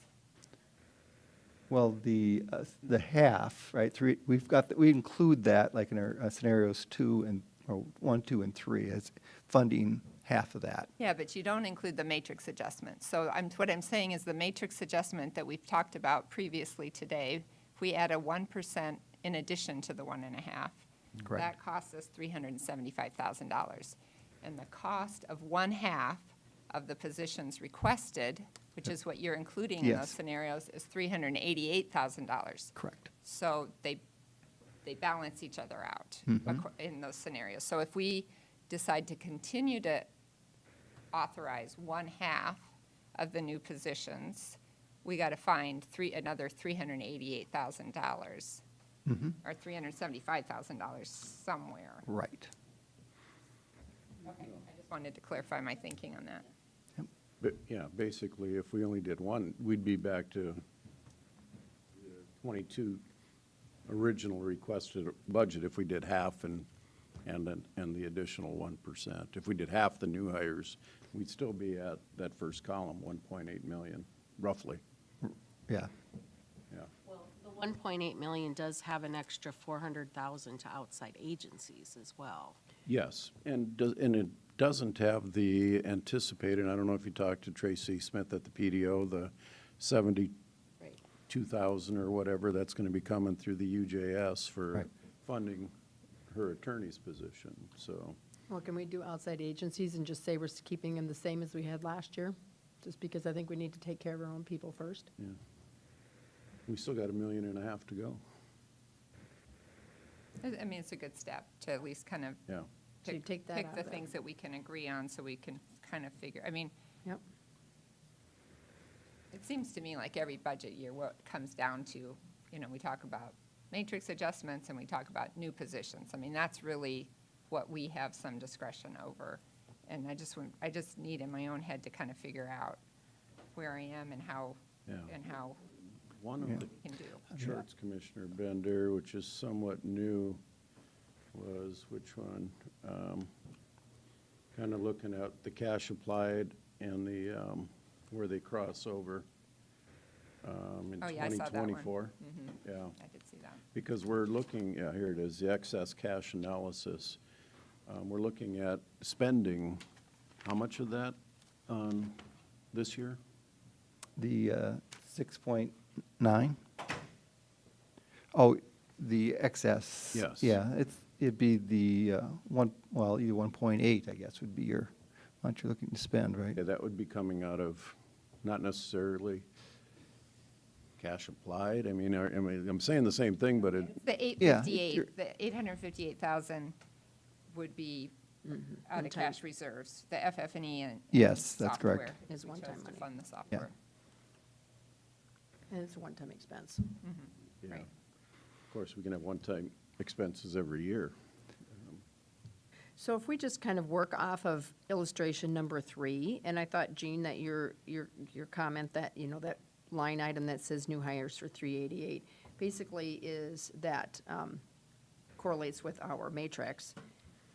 Well, the half, right? We include that like in our scenarios 1, 2, and 3 as funding half of that. Yeah, but you don't include the matrix adjustment. So what I'm saying is the matrix adjustment that we've talked about previously today, if we add a 1% in addition to the 1.5, Correct. that costs us $375,000. And the cost of 1/2 of the positions requested, which is what you're including in those Yes. scenarios, is $388,000. Correct. So they balance each other out in those scenarios. So if we decide to continue to authorize 1/2 of the new positions, we got to find another $388,000 or $375,000 somewhere. Right. Okay, I just wanted to clarify my thinking on that. But, yeah, basically, if we only did one, we'd be back to the 22 original requested budget if we did half and the additional 1%. If we did half the new hires, we'd still be at that first column, 1.8 million, roughly. Yeah. Yeah. Well, the 1.8 million does have an extra 400,000 to outside agencies as well. Yes, and it doesn't have the anticipated, I don't know if you talked to Tracy Smith at the PDO, the 72,000 or whatever that's going to be coming through the UJS for Right. funding her attorney's position, so. Well, can we do outside agencies and just say we're keeping them the same as we had last year? Just because I think we need to take care of our own people first. Yeah. We still got $1.5 million to go. I mean, it's a good step to at least kind of Yeah. So you take that pick out the of that. things that we can agree on so we can kind of figure, I mean, Yep. it seems to me like every budget year, what it comes down to, you know, we talk about matrix adjustments and we talk about new positions. I mean, that's really what we have some discretion over. And I just need in my own head to kind of figure out where I am and how Yeah. One Yeah. of the we can do. charts, Commissioner Bender, which is somewhat new, was which one? Kind of looking at the cash applied and the, where they cross over in Oh, yeah, I saw that one. 2024. Yeah, I did see that. because we're looking, yeah, here it is, the excess cash analysis. We're looking at spending, how much of that this year? The 6.9? Oh, the excess. Yes. Yeah, it'd be the either 1.8, I guess, would be your amount you're looking to spend, right? Yeah, that would be coming out of, not necessarily cash applied. I mean, I'm saying the same thing, but it, The Yeah, 858, the 858,000 would be out of One-time. cash reserves, the FF&E and Yes, that's correct. software. Is We one-time chose to money. fund the software. And it's a one-time expense. yeah. Right. Of course, we can have one-time expenses every year. So if we just kind of work off of illustration number 3, and I thought, Jean, that your comment that, you know, that line item that says new hires for 388, basically is that correlates with our matrix.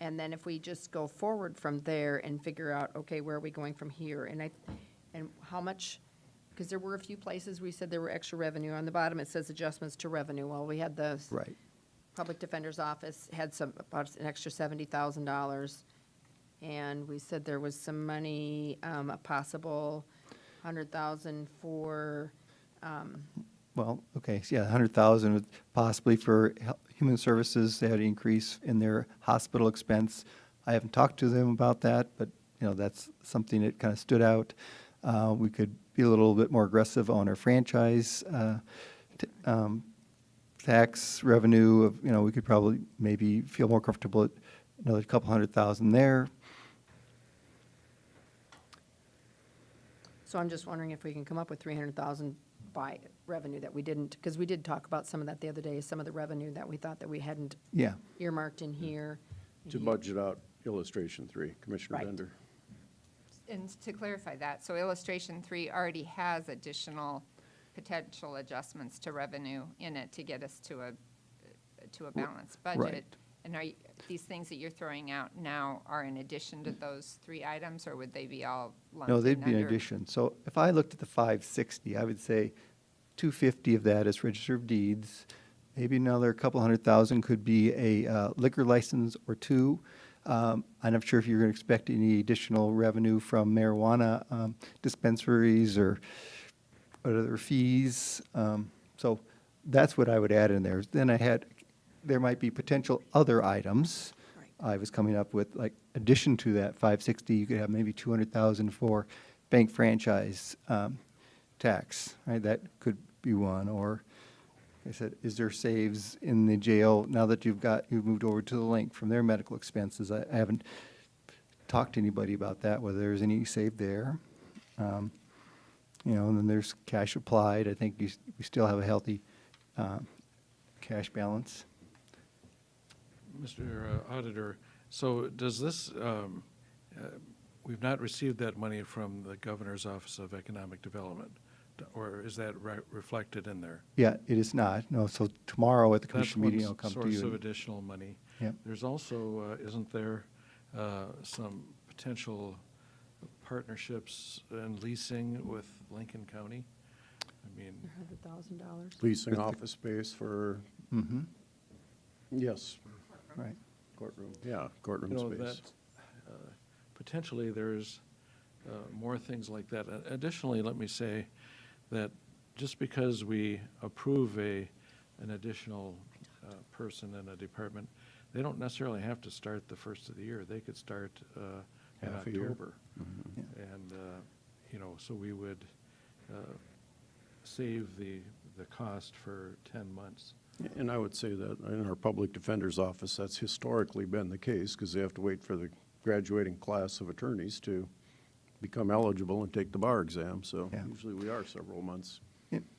And then if we just go forward from there and figure out, okay, where are we going from here? And how much, because there were a few places we said there were extra revenue. On the bottom, it says adjustments to revenue. Well, we had the Right. Public Defender's Office had about an extra $70,000. And we said there was some money, a possible 100,000 for, Well, okay, so yeah, 100,000 would possibly for Human Services. They had an increase in their hospital expense. I haven't talked to them about that, but, you know, that's something that kind of stood out. We could be a little bit more aggressive on our franchise tax revenue of, you know, we could probably maybe feel more comfortable at another couple 100,000 there. so I'm just wondering if we can come up with 300,000 by revenue that we didn't, because we did talk about some of that the other day, some of the revenue that we thought that we hadn't Yeah, earmarked in here. To budget out illustration 3, Commissioner Right. Bender. And to clarify that, so illustration 3 already has additional potential adjustments to revenue in it to get us to a balanced budget. right. And these things that you're throwing out now are in addition to those 3 items, or would they be all lumped in No, they'd be in under- addition. So if I looked at the 560, I would say 250 of that is register of deeds. Maybe another couple 100,000 could be a liquor license or 2. I'm not sure if you're going to expect any additional revenue from marijuana dispensaries or other fees. So that's what I would add in there. Then there might be potential other items. Right. I was coming up with, like, addition to that 560, you could have maybe 200,000 for bank franchise tax, right? That could be one. Or, like I said, is there saves in the jail now that you've moved over to the link from their medical expenses? I haven't talked to anybody about that, whether there's any save there. You know, and then there's cash applied. I think we still have a healthy cash balance. Mr. Auditor, so does this, we've not received that money from the Governor's Office of Economic Development, or is that reflected in there? Yeah, it is not. No, so tomorrow at the That's commission one meeting, I'll come to source of you. additional money. Yep. There's also, isn't there some potential partnerships and leasing with Lincoln County? I mean, $100,000. Leasing office space for, Mm-hmm, yes, right. courtroom you know, space. that, potentially there's more things like that. Additionally, let me say that just because we approve an additional person in a department, they don't necessarily have to start the first of the year. They could start in Half a year. October. And, you know, so we would save the cost for 10 months. And I would say that in our public defender's office, that's historically been the case, because they have to wait for the graduating class of attorneys to become eligible and take the bar exam, so Yeah. usually we are several months.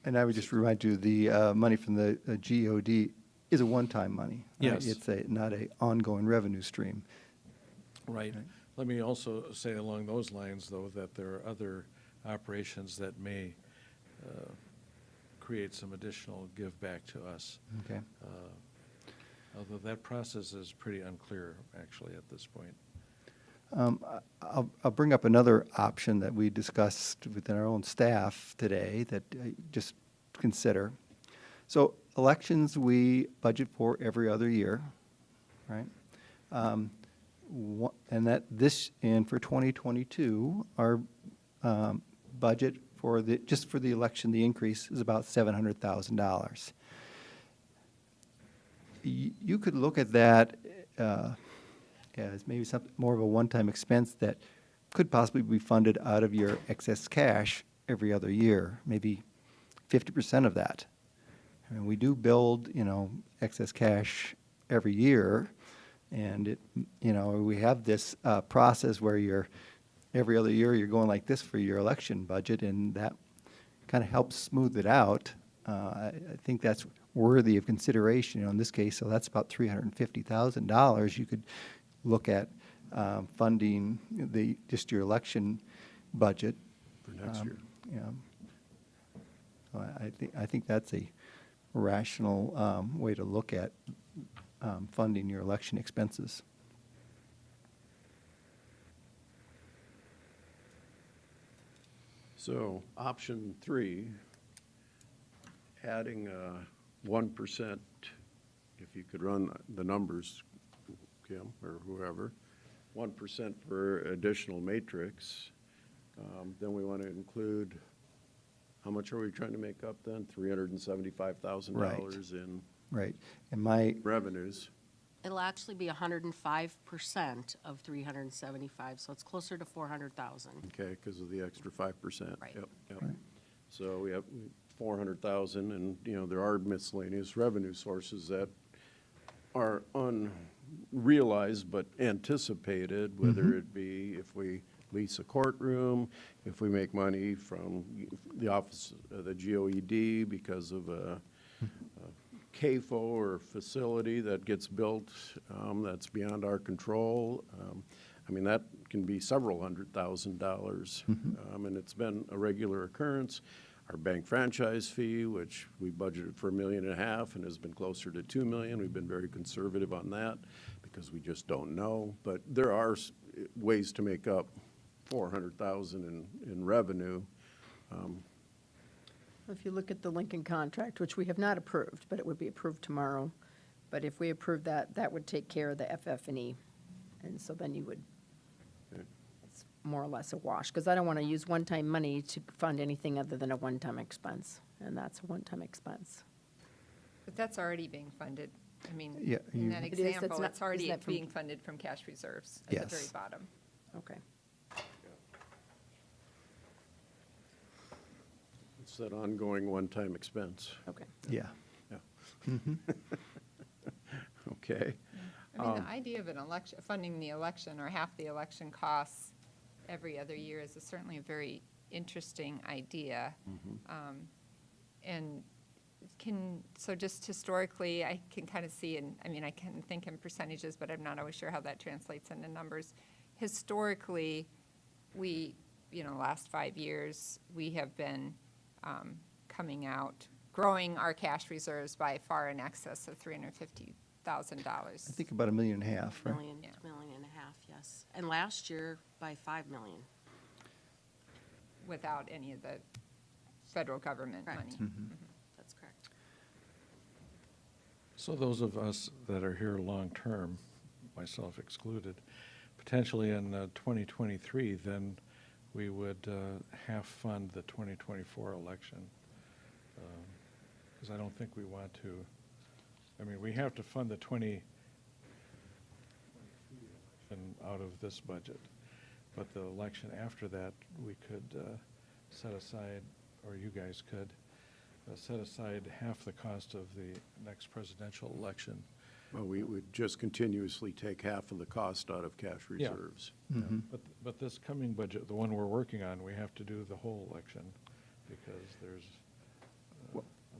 And I would just remind you, the money from the GOD is a one-time money. Right? Yes. It's not a ongoing revenue stream. Right. Let me also say along those lines, though, that there are other operations that may create some additional give back to us. Okay. Although that process is pretty unclear, actually, at this point. I'll bring up another option that we discussed within our own staff today that just consider. So elections, we budget for every other year, right? And for 2022, our budget for just for the election, the increase is about $700,000. You could look at that as maybe some more of a one-time expense that could possibly be funded out of your excess cash every other year, maybe 50% of that. I mean, we do build, excess cash every year, and we have this process where every other year you're going like this for your election budget, and that kind of helps smooth it out. I think that's worthy of consideration, in this case. So that's about $350,000. You could look at funding just your election budget For next year. So I think that's a rational way to look at funding your election expenses. So, option 3, adding 1%, if you could run the numbers, Kim, or whoever, 1% per additional matrix. Then we want to include, how much are we trying to make up then? $375,000 in Right. And my revenues. It'll actually be 105% of 375, so it's closer to 400,000. Okay, because of the extra 5%. Right. Yep, yep. So we have 400,000, and, there are miscellaneous revenue sources that are unrealized but anticipated, whether it be if we lease a courtroom, if we make money from the office of the GOED because of a CAFO or facility that gets built that's beyond our control. That can be several $100,000, and it's been a regular occurrence. Our bank franchise fee, which we budgeted for $1.5 million and has been closer to $2 million. We've been very conservative on that because we just don't know. But there are ways to make up $400,000 in revenue. If you look at the Lincoln contract, which we have not approved, but it would be approved tomorrow. But if we approve that, that would take care of the FF&E. And so then you would, it's more or less a wash. Because I don't want to use one-time money to fund anything other than a one-time expense. And that's a one-time expense. But that's already being funded. Yeah, In that It is, that's example, not- it's already isn't that from- being funded from cash reserves at the very Yes. bottom. Okay. It's that ongoing one-time expense. Okay. Yeah. Yeah. Okay. The idea of an election, funding the election or half the election costs every other year is certainly a very interesting idea. And so just historically, I can kind of see, I can think in percentages, but I'm not always sure how that translates into numbers. Historically, we, last 5 years, we have been coming out, growing our cash reserves by far in excess of $350,000. I think about $1.5 million, right? $1.5 million, yes. And last year by $5 million. Without any of the federal government money. Correct. That's correct. So those of us that are here long-term, myself excluded, potentially in 2023, then we would half-fund the 2024 election. Because I don't think we want to, we have to fund the 20 election out of this budget. But the election after that, we could set aside, or you guys could, set aside half the cost of the next presidential election. Well, we would just continuously take half of the cost out of cash Yeah. reserves. But this coming budget, the one we're working on, we have to do the whole election because there's,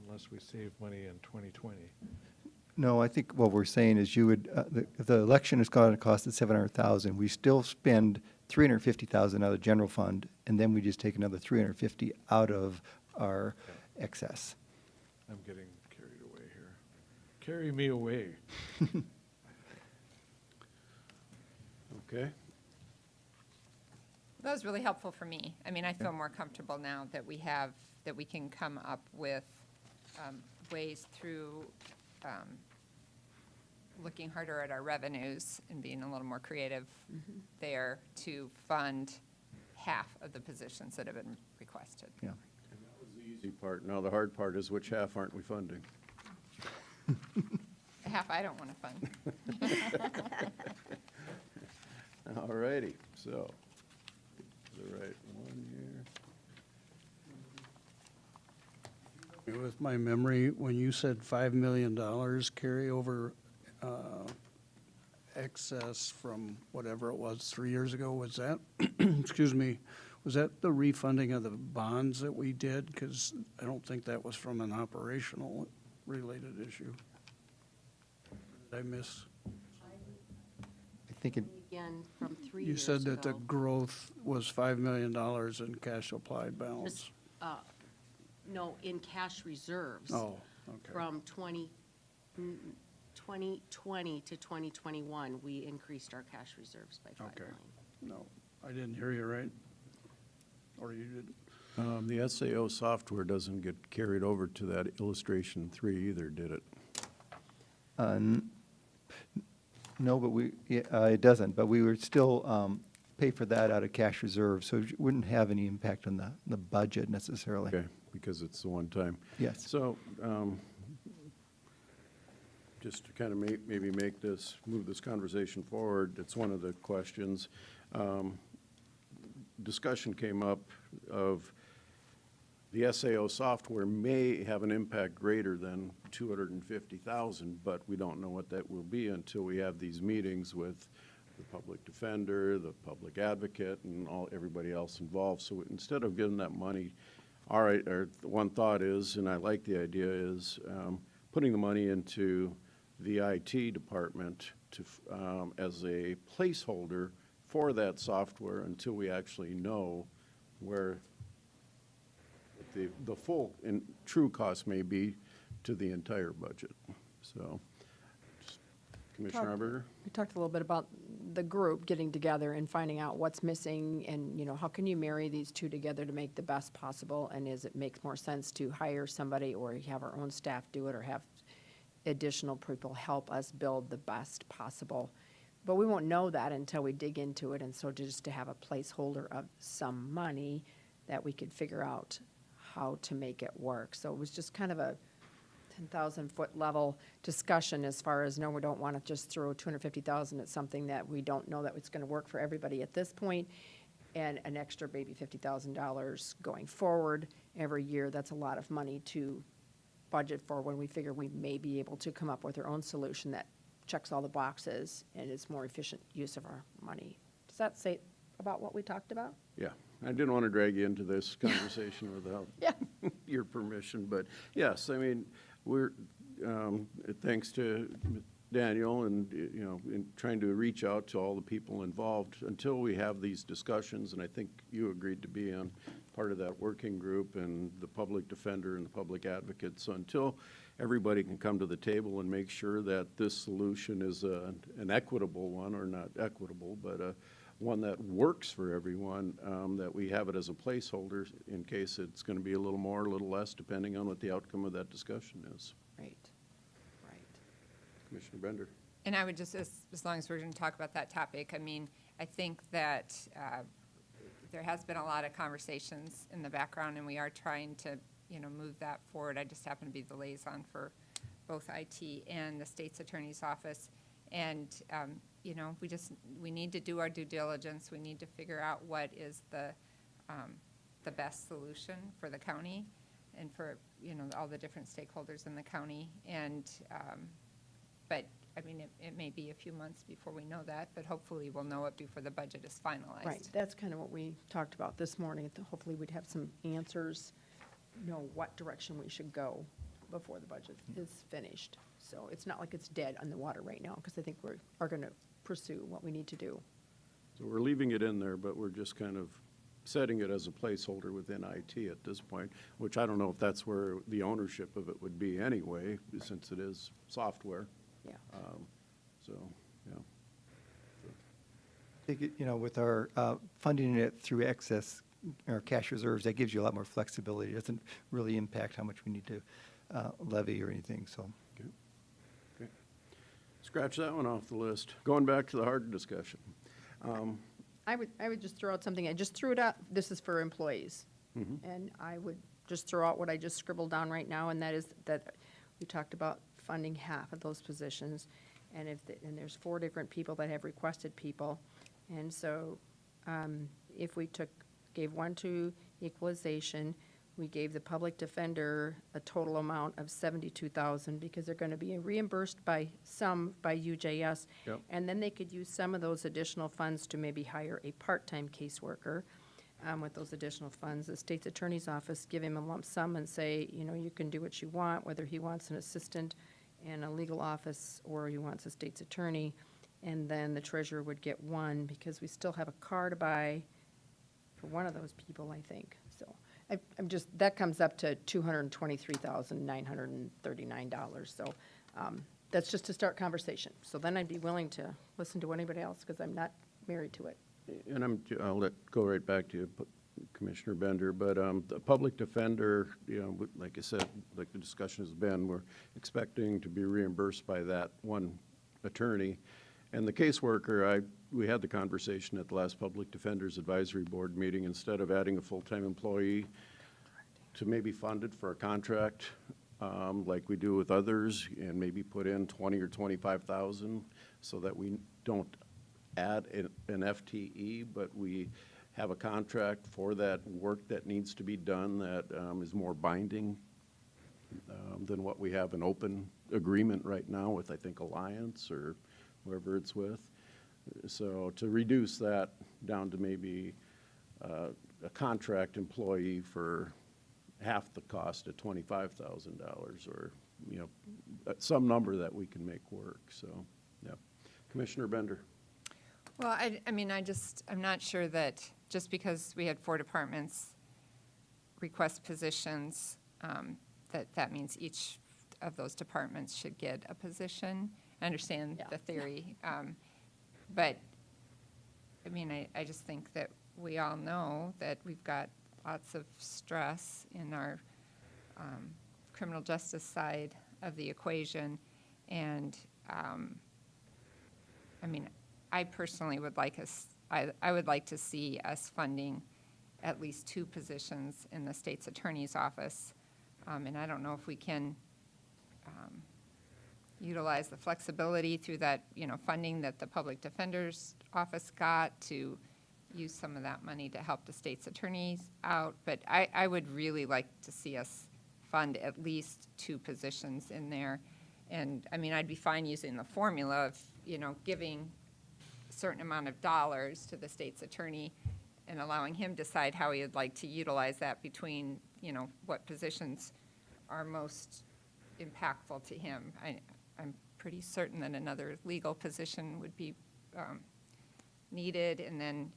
unless we save money in 2020. No, I think what we're saying is you would, if the election is going to cost us 700,000, we still spend 350,000 out of the general fund, and then we just take another 350 out of our excess. I'm getting carried away here. Carry me away. Okay? That was really helpful for me. I mean, I feel more comfortable now that we have, that we can come up with ways through looking harder at our revenues and being a little more creative there to fund half of the positions that have been requested. Yeah. That was the easy part. Now, the hard part is which half aren't we funding? The half I don't want to fund. All righty, so, the right one here. With my memory, when you said $5 million carryover excess from whatever it was 3 years ago, was that, excuse me, was that the refunding of the bonds that we did? Because I don't think that was from an operational related issue. Did I miss? I think it, Again, from 3 You years said that the ago. growth was $5 million in cash applied balance. No, in cash reserves. Oh, okay. From 2020 to 2021, we increased our cash reserves by 5 Okay. million. No, I didn't hear you right. Or you didn't? The SAO software doesn't get carried over to that illustration 3 either, did it? no, but it doesn't, but we would still pay for that out of cash reserve, so it wouldn't have any impact on the budget necessarily. Okay, because it's the one time. Yes. So, just to kind of move this conversation forward, it's one of the questions. Discussion came up of the SAO software may have an impact greater than 250,000, but we don't know what that will be until we have these meetings with the public defender, the public advocate, and everybody else involved. So instead of giving that money, all right, or one thought is, and I like the idea, is putting the money into the IT department to, as a placeholder for that software until we actually know where the full and true cost may be to the entire budget. So, Commissioner Arberger? We talked a little bit about the group getting together and finding out what's missing and, how can you marry these two together to make the best possible? And is it makes more sense to hire somebody or have our own staff do it or have additional people help us build the best possible? But we won't know that until we dig into it. And so just to have a placeholder of some money that we could figure out how to make it work. So it was just kind of a 10,000-foot level discussion as far as, no, we don't want to just throw 250,000 at something that we don't know that it's going to work for everybody at this point, and an extra maybe $50,000 going forward every year. That's a lot of money to budget for when we figure we may be able to come up with our own solution that checks all the boxes and is more efficient use of our money. Does that say about what we talked about? Yeah, I didn't want to drag you into this conversation without Yeah. your permission, but yes, I mean, we're, thanks to Daniel and, in trying to reach out to all the people involved until we have these discussions, and I think you agreed to be on part of that working group and the public defender and the public advocate. So until everybody can come to the table and make sure that this solution is an equitable one, or not equitable, but one that works for everyone, that we have it as a placeholder in case it's going to be a little more, a little less, depending on what the outcome of that discussion is. Right, right. Commissioner Bender. And I would just, as long as we're going to talk about that topic, I mean, I think that there has been a lot of conversations in the background, and we are trying to, move that forward. I just happen to be the liaison for both IT and the state's attorney's office. And, we need to do our due diligence. We need to figure out what is the best solution for the county and for, all the different stakeholders in the county. And, but, I mean, it may be a few months before we know that, but hopefully we'll know it before the budget is finalized. Right, that's kind of what we talked about this morning. Hopefully we'd have some answers, know what direction we should go before the budget is finished. So it's not like it's dead on the water right now, because I think we are going to pursue what we need to do. So we're leaving it in there, but we're just kind of setting it as a placeholder within IT at this point, which I don't know if that's where the ownership of it would be anyway, since it is software. Yeah. So, yeah. I think, with our funding it through excess, our cash reserves, that gives you a lot more flexibility. It doesn't really impact how much we need to levy or anything, so. Okay. Okay. Scratch that one off the list. Going back to the hard discussion. I would just throw out something. I just threw it out. This is for employees. And I would just throw out what I just scribbled down right now, and that is that we talked about funding half of those positions. And and there's 4 different people that have requested people. And so if we gave one to equalization, we gave the public defender a total amount of $72,000 because they're going to be reimbursed by UJS. Yep. And then they could use some of those additional funds to maybe hire a part-time caseworker with those additional funds. The state's attorney's office give him a lump sum and say, you can do what you want, whether he wants an assistant in a legal office or he wants a state's attorney. And then the treasurer would get one because we still have a car to buy for one of those people, I think. So that comes up to $223,939. So that's just to start conversation. So then I'd be willing to listen to anybody else because I'm not married to it. And I'll go right back to you, Commissioner Bender, but the public defender, like I said, like the discussion has been, we're expecting to be reimbursed by that one attorney. And the caseworker, we had the conversation at the last Public Defenders Advisory Board meeting, instead of adding a full-time employee to maybe fund it for a contract like we do with others, and maybe put in 20 or 25,000 so that we don't add an FTE, but we have a contract for that work that needs to be done that is more binding than what we have an open agreement right now with, I think, Alliance or whoever it's with. So to reduce that down to maybe a contract employee for half the cost at $25,000 or, some number that we can make work. So, yeah. Commissioner Bender. Well, I'm not sure that just because we had 4 departments request positions, that means each of those departments should get a position. I understand the theory. But, I just think that we all know that we've got lots of stress in our criminal justice side of the equation. And, I personally would like I would like to see us funding at least 2 positions in the state's attorney's office. And I don't know if we can utilize the flexibility through that, funding that the public defender's office got to use some of that money to help the state's attorneys out. But I would really like to see us fund at least 2 positions in there. And, I'd be fine using the formula of, giving a certain amount of dollars to the state's attorney and allowing him decide how he would like to utilize that between, what positions are most impactful to him. I'm pretty certain that another legal position would be needed, and then,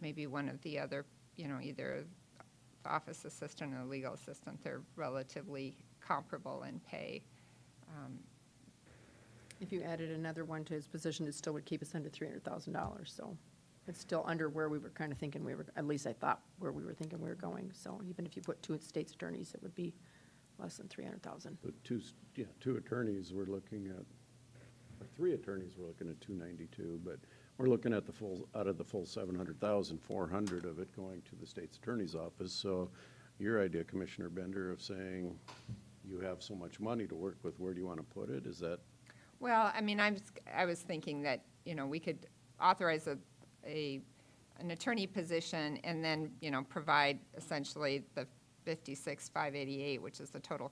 maybe one of the other, either the office assistant or the legal assistant, they're relatively comparable in pay. If you added another one to his position, it still would keep us under $300,000. So it's still under where we were kind of thinking at least I thought where we were thinking we were going. So even if you put 2 state's attorneys, it would be less than $300,000. But 2 attorneys, we're looking at, or 3 attorneys, we're looking at 292, but we're looking at out of the full 700,000, 400 of it going to the state's attorney's office. So your idea, Commissioner Bender, of saying you have so much money to work with, where do you want to put it? Is that? Well, I was thinking that, we could authorize an attorney position and then, provide essentially the 56,588, which is the total,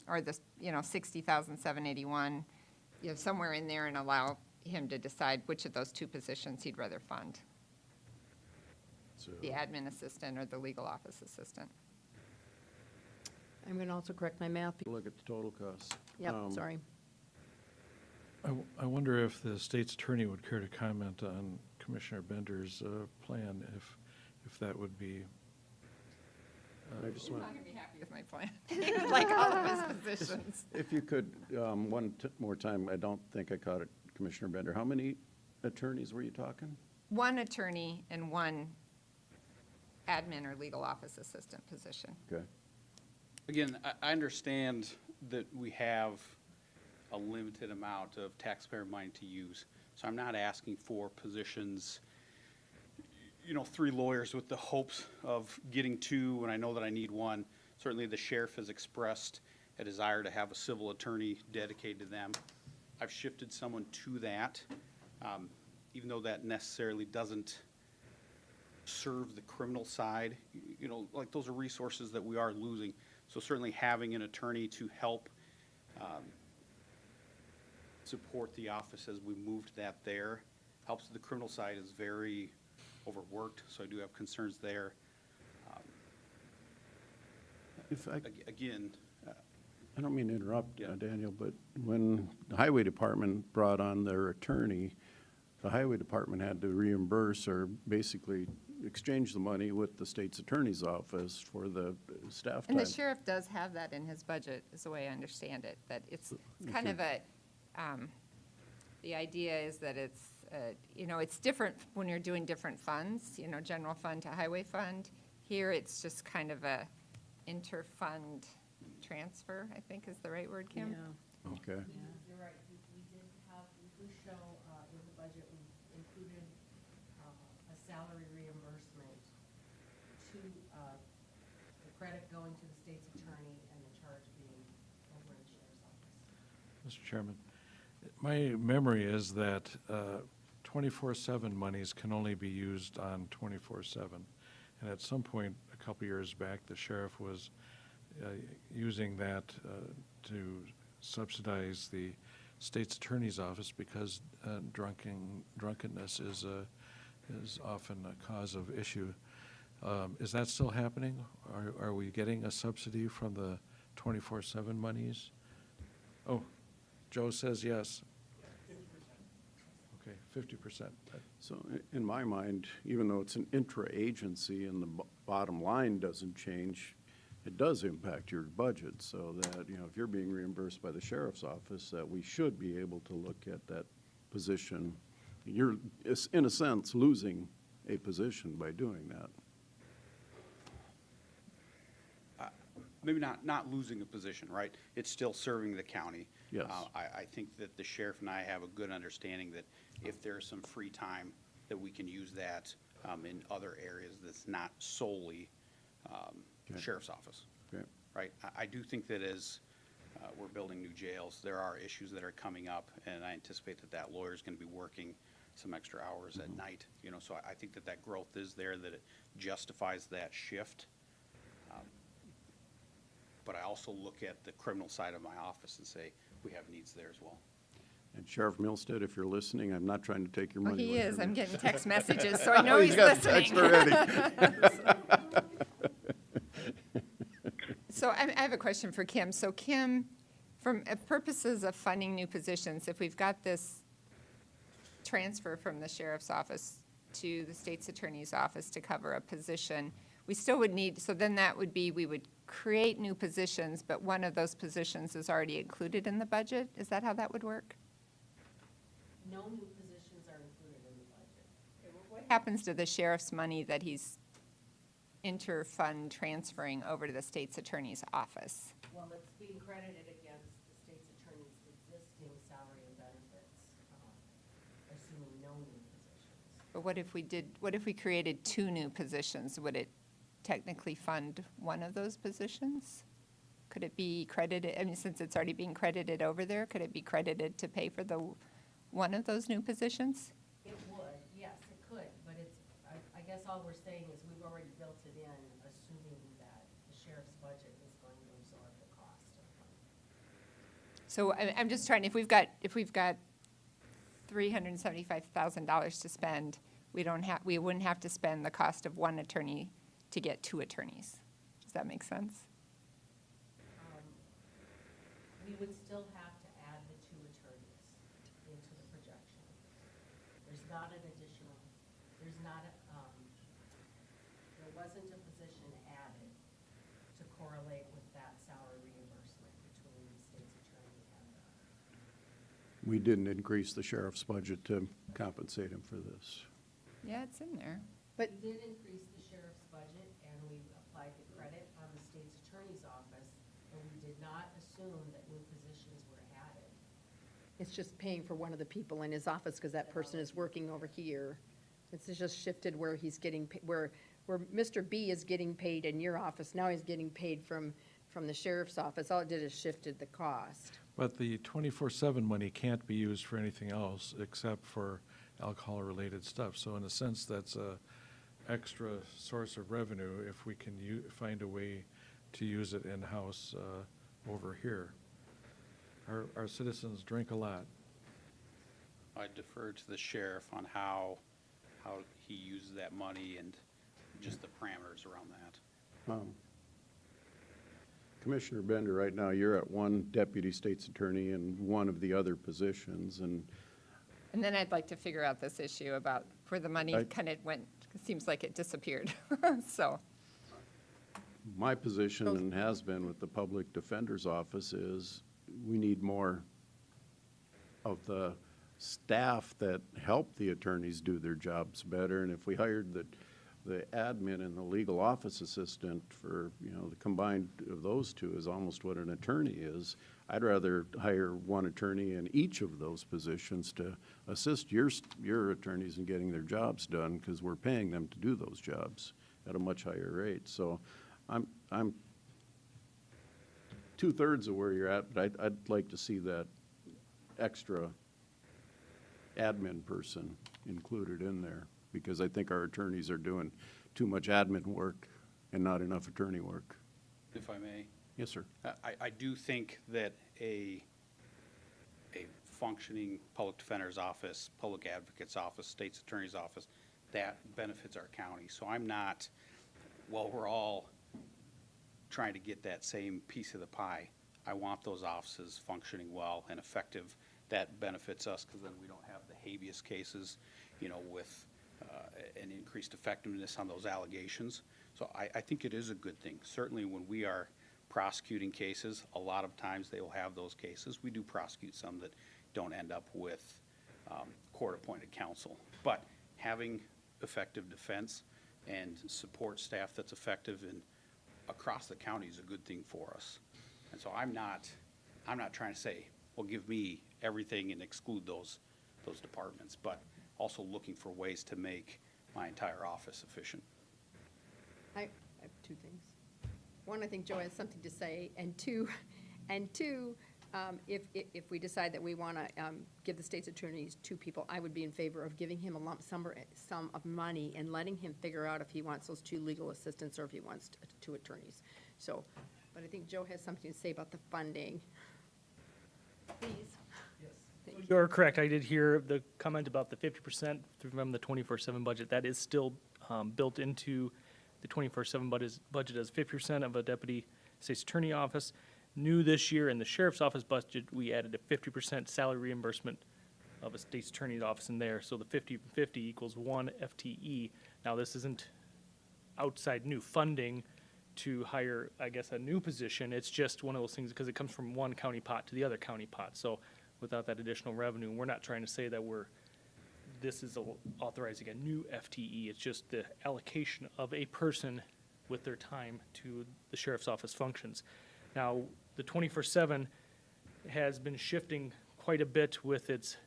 or the, 60,781, somewhere in there, and allow him to decide which of those two positions he'd rather fund, So, the admin assistant or the legal office assistant. I'm going to also correct my math. look at the total costs. Yep, sorry. I wonder if the state's attorney would care to comment on Commissioner Bender's plan, if that would be. I just He's want, not going to be happy with my plan. He would like all of his positions. if you could, more time, I don't think I caught it, Commissioner Bender. How many attorneys were you talking? One attorney and one admin or legal office assistant position. Okay. Again, I understand that we have a limited amount of taxpayer money to use. So I'm not asking for positions, 3 lawyers with the hopes of getting 2 when I know that I need 1. Certainly the sheriff has expressed a desire to have a civil attorney dedicated to them. I've shifted someone to that, even though that necessarily doesn't serve the criminal side. Like those are resources that we are losing. So certainly having an attorney to help support the office as we moved that there helps. The criminal side is very overworked, so I do have concerns there. If I, Again, I don't mean to interrupt, Yeah. Daniel, but when the highway department brought on their attorney, the highway department had to reimburse or basically exchange the money with the state's attorney's office for the staff time. And the sheriff does have that in his budget, is the way I understand it, that it's kind of a, the idea is that it's, it's different when you're doing different funds, general fund to highway fund. Here, it's just kind of a inter-fund transfer, I think is the right word, Kim? Yeah. Okay. You're right, we do show in the budget, we included a salary reimbursement to the credit going to the state's attorney and the charge being over in the sheriff's office. Mr. Chairman, my memory is that 24/7 monies can only be used on 24/7. And at some point, a couple years back, the sheriff was using that to subsidize the state's attorney's office because drunkenness is often a cause of issue. Is that still happening? Are we getting a subsidy from the 24/7 monies? Oh, Joe says yes. 50%. Okay, 50%. So in my mind, even though it's an intra-agency and the bottom line doesn't change, it does impact your budget, so that, if you're being reimbursed by the sheriff's office, that we should be able to look at that position. You're, in a sense, losing a position by doing that. maybe not losing a position, right? It's still serving the county. Yes. I think that the sheriff and I have a good understanding that if there's some free time, that we can use that in other areas that's not solely Okay. sheriff's office, Okay. right? I do think that as we're building new jails, there are issues that are coming up, and I anticipate that that lawyer's going to be working some extra hours at night, so I think that that growth is there, that it justifies that shift. But I also look at the criminal side of my office and say, we have needs there as well. And Sheriff Milstead, if you're listening, I'm not trying to take your Oh, money he away is. from I'm you. getting text messages, so I know Oh, he's got a text listening. already. So I have a question for Kim. So Kim, from purposes of funding new positions, if we've got this transfer from the sheriff's office to the state's attorney's office to cover a position, we still would need, so then that would be, we would create new positions, but one of those positions is already included in the budget? Is that how that would work? No new positions are included in the budget. What happens to the sheriff's money that he's inter-fund transferring over to the state's attorney's office? Well, it's being credited against the state's attorney's existing salary and benefits, assuming no new positions. But what if we created 2 new positions? Would it technically fund one of those positions? Could it be credited, I mean, since it's already being credited over there, could it be credited to pay for one of those new positions? It would, yes, it could, but it's, I guess all we're saying is we've already built it in, assuming So I'm just trying, if we've got $375,000 to spend, we wouldn't have to spend the cost of one attorney to get two attorneys. Does that make sense? We would still have to add the 2 attorneys into the projection. There's not an additional, there wasn't a position added to correlate with that salary reimbursement between the state's attorney and We didn't increase the sheriff's budget to compensate him for this. Yeah, it's in there. But we did increase the sheriff's budget, and we applied the credit on the state's attorney's office, and we did not assume that new positions were added. it's just paying for one of the people in his office because that person is working over here. It's just shifted where he's getting, where Mr. B is getting paid in your office, now he's getting paid from the sheriff's office. All it did is shifted the cost. But the 24/7 money can't be used for anything else except for alcohol-related stuff. So in a sense, that's a extra source of revenue if we can find a way to use it in-house over here. Our citizens drink a lot. I defer to the sheriff on how he uses that money and just the parameters around that. Commissioner Bender, right now, you're at 1 deputy state's attorney and 1 of the other positions, and And then I'd like to figure out this issue about where the money kind of went, it seems like it disappeared. So, my position, and has been with the public defender's office, is we need more of the staff that help the attorneys do their jobs better. And if we hired the admin and the legal office assistant for, the combined of those two is almost what an attorney is. I'd rather hire 1 attorney in each of those positions to assist your attorneys in getting their jobs done, because we're paying them to do those jobs at a much higher rate. So I'm 2/3 of where you're at, but I'd like to see that extra admin person included in there, because I think our attorneys are doing too much admin work and not enough attorney work. If I may. Yes, sir. I do think that a functioning public defender's office, public advocate's office, state's attorney's office, that benefits our county. So I'm not, while we're all trying to get that same piece of the pie, I want those offices functioning well and effective. That benefits us, because then we don't have the habeas cases, with an increased effectiveness on those allegations. So I think it is a good thing. Certainly when we are prosecuting cases, a lot of times they will have those cases. We do prosecute some that don't end up with court-appointed counsel. But having effective defense and support staff that's effective across the county is a good thing for us. And so I'm not trying to say, well, give me everything and exclude those departments, but also looking for ways to make my entire office efficient. I have 2 things. 1, I think Joe has something to say, and two, if we decide that we want to give the state's attorneys 2 people, I would be in favor of giving him a lump sum of money and letting him figure out if he wants those 2 legal assistants or if he wants 2 attorneys. So, but I think Joe has something to say about the funding. Please. You're correct. I did hear the comment about the 50% from the 24/7 budget. That is still built into the 24/7 budget as 50% of a deputy state's attorney office. New this year in the sheriff's office budget, we added a 50% salary reimbursement of a state's attorney's office in there. So the 50/50 equals 1 FTE. Now, this isn't outside new funding to hire, I guess, a new position. It's just one of those things because it comes from one county pot to the other county pot. So without that additional revenue, we're not trying to say that this is authorizing a new FTE. It's just the allocation of a person with their time to the sheriff's office functions. Now, the 24/7 has been shifting quite a bit with its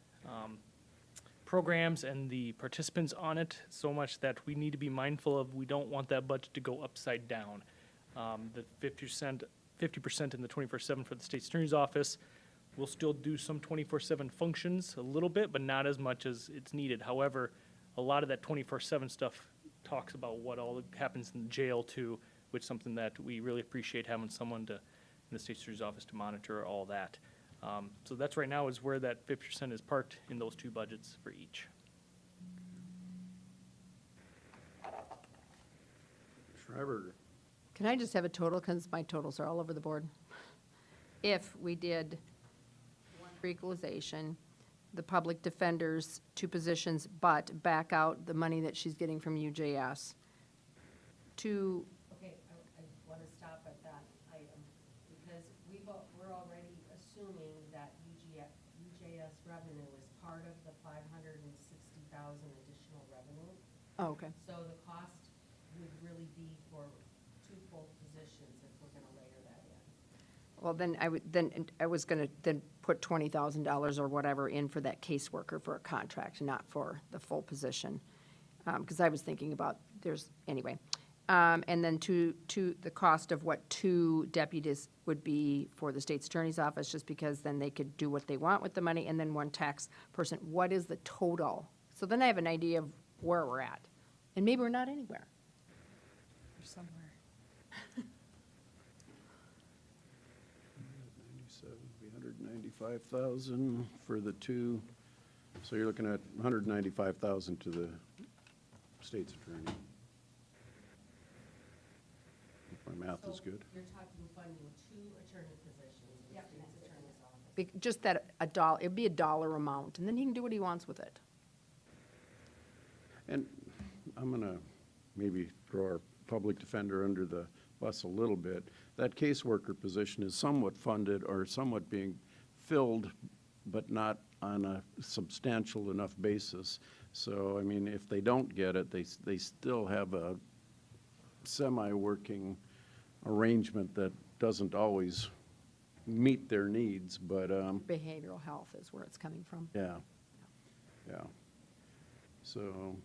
programs and the participants on it, so much that we need to be mindful of, we don't want that budget to go upside down. The 50% in the 24/7 for the state's attorney's office. We'll still do some 24/7 functions a little bit, but not as much as it's needed. However, a lot of that 24/7 stuff talks about what all happens in jail too, which is something that we really appreciate having someone in the state's attorney's office to monitor all that. So that's right now is where that 50% is parked in those two budgets for each. Schreiber. Can I just have a total, because my totals are all over the board? If we did one for equalization, the public defenders, 2 positions, but back out the money that she's getting from UJS, to. Okay, I want to stop at that item, because we're already assuming that UJS revenue is part of the 560,000 additional revenue. Oh, okay. So the cost would really be for 2 full positions if we're going to layer that in. Well, I was going to then put $20,000 or whatever in for that caseworker for a contract, not for the full position. Because I was thinking about, anyway. And then to the cost of what 2 deputies would be for the state's attorney's office, just because then they could do what they want with the money, and then 1 tax person. What is the total? So then I have an idea of where we're at. And maybe we're not anywhere. Or somewhere. 195,000 for the 2. So you're looking at 195,000 to the state's attorney. If my math is good. You're talking funding 2 attorney positions in the state's attorney's office. Just that it'd be a dollar amount, and then he can do what he wants with it. And I'm going to maybe throw our public defender under the bus a little bit. That caseworker position is somewhat funded or somewhat being filled, but not on a substantial enough basis. So, I mean, if they don't get it, they still have a semi-working arrangement that doesn't always meet their needs, but, Behavioral health is where it's coming from. yeah. So,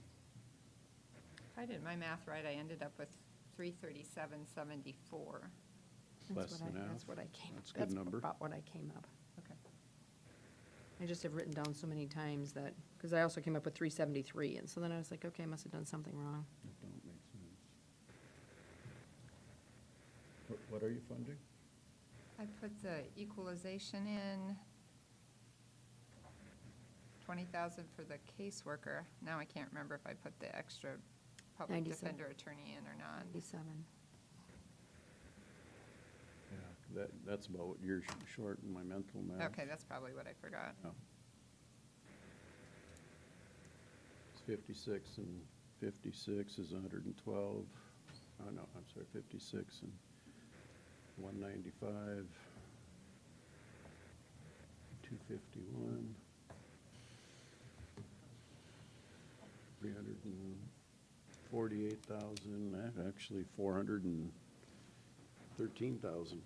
If I did my math right, I ended up with 337.74. less than half. That's what I came, That's a good that's number. about what I came up. Okay. I just have written down so many times that, because I also came up with 373, and so then I was like, okay, I must have done something wrong. That don't make sense. What are you funding? I put the equalization in, 20,000 for the caseworker. Now I can't remember if I put the extra public 97. defender attorney in or not. 97. Yeah, that's about what you're short in my mental math. Okay, that's probably what I forgot. Yeah. It's 56 and 56 is 112. Oh, no, I'm sorry, 56 and 195, 251, 348,000, actually 413,000.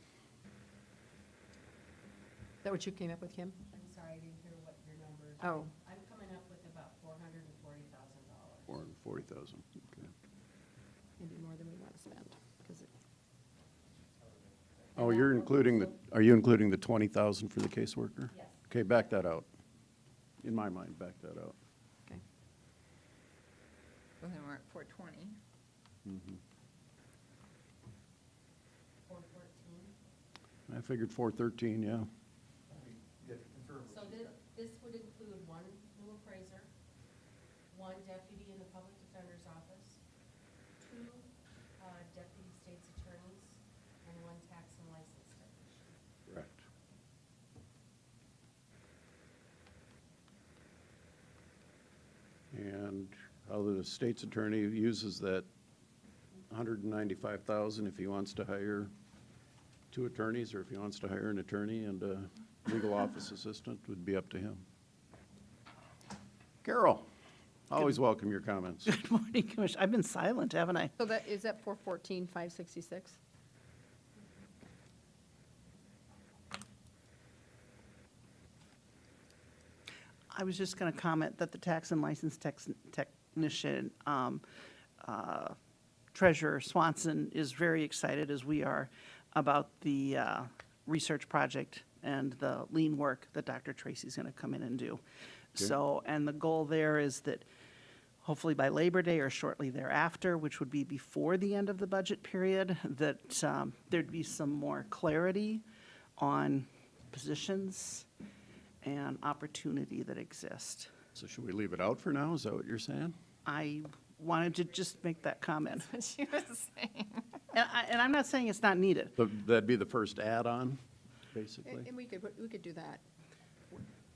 Is that what you came up with, Kim? I'm sorry, I didn't hear what your numbers. Oh. I'm coming up with about $440,000. 440,000, okay. Maybe more than we want to spend, because it, Oh, you're including are you including the 20,000 for the caseworker? Yes. Okay, back that out. In my mind, back that out. okay. Well, then we're at 420. Mhm. 414. I figured 413, yeah. So this would include 1 new appraiser, 1 deputy in the public defender's office, 2 deputy state's attorneys, and 1 tax and license technician. Correct. And how the state's attorney uses that 195,000 if he wants to hire 2 attorneys, or if he wants to hire an attorney and a legal office assistant, would be up to him. Carol, always welcome your comments. Good morning, Commissioner. I've been silent, haven't I? So is that 414, 566? I was just going to comment that the tax and license technician, Treasurer Swanson, is very excited, as we are, about the research project and the lean work that Dr. Tracy's going to come in and do. Okay. So, and the goal there is that hopefully by Labor Day or shortly thereafter, which would be before the end of the budget period, that there'd be some more clarity on positions and opportunity that exist. So should we leave it out for now? Is that what you're saying? I wanted to just make that comment. What she was saying. And I'm not saying it's not needed. That'd be the first add-on, basically? And we could do that.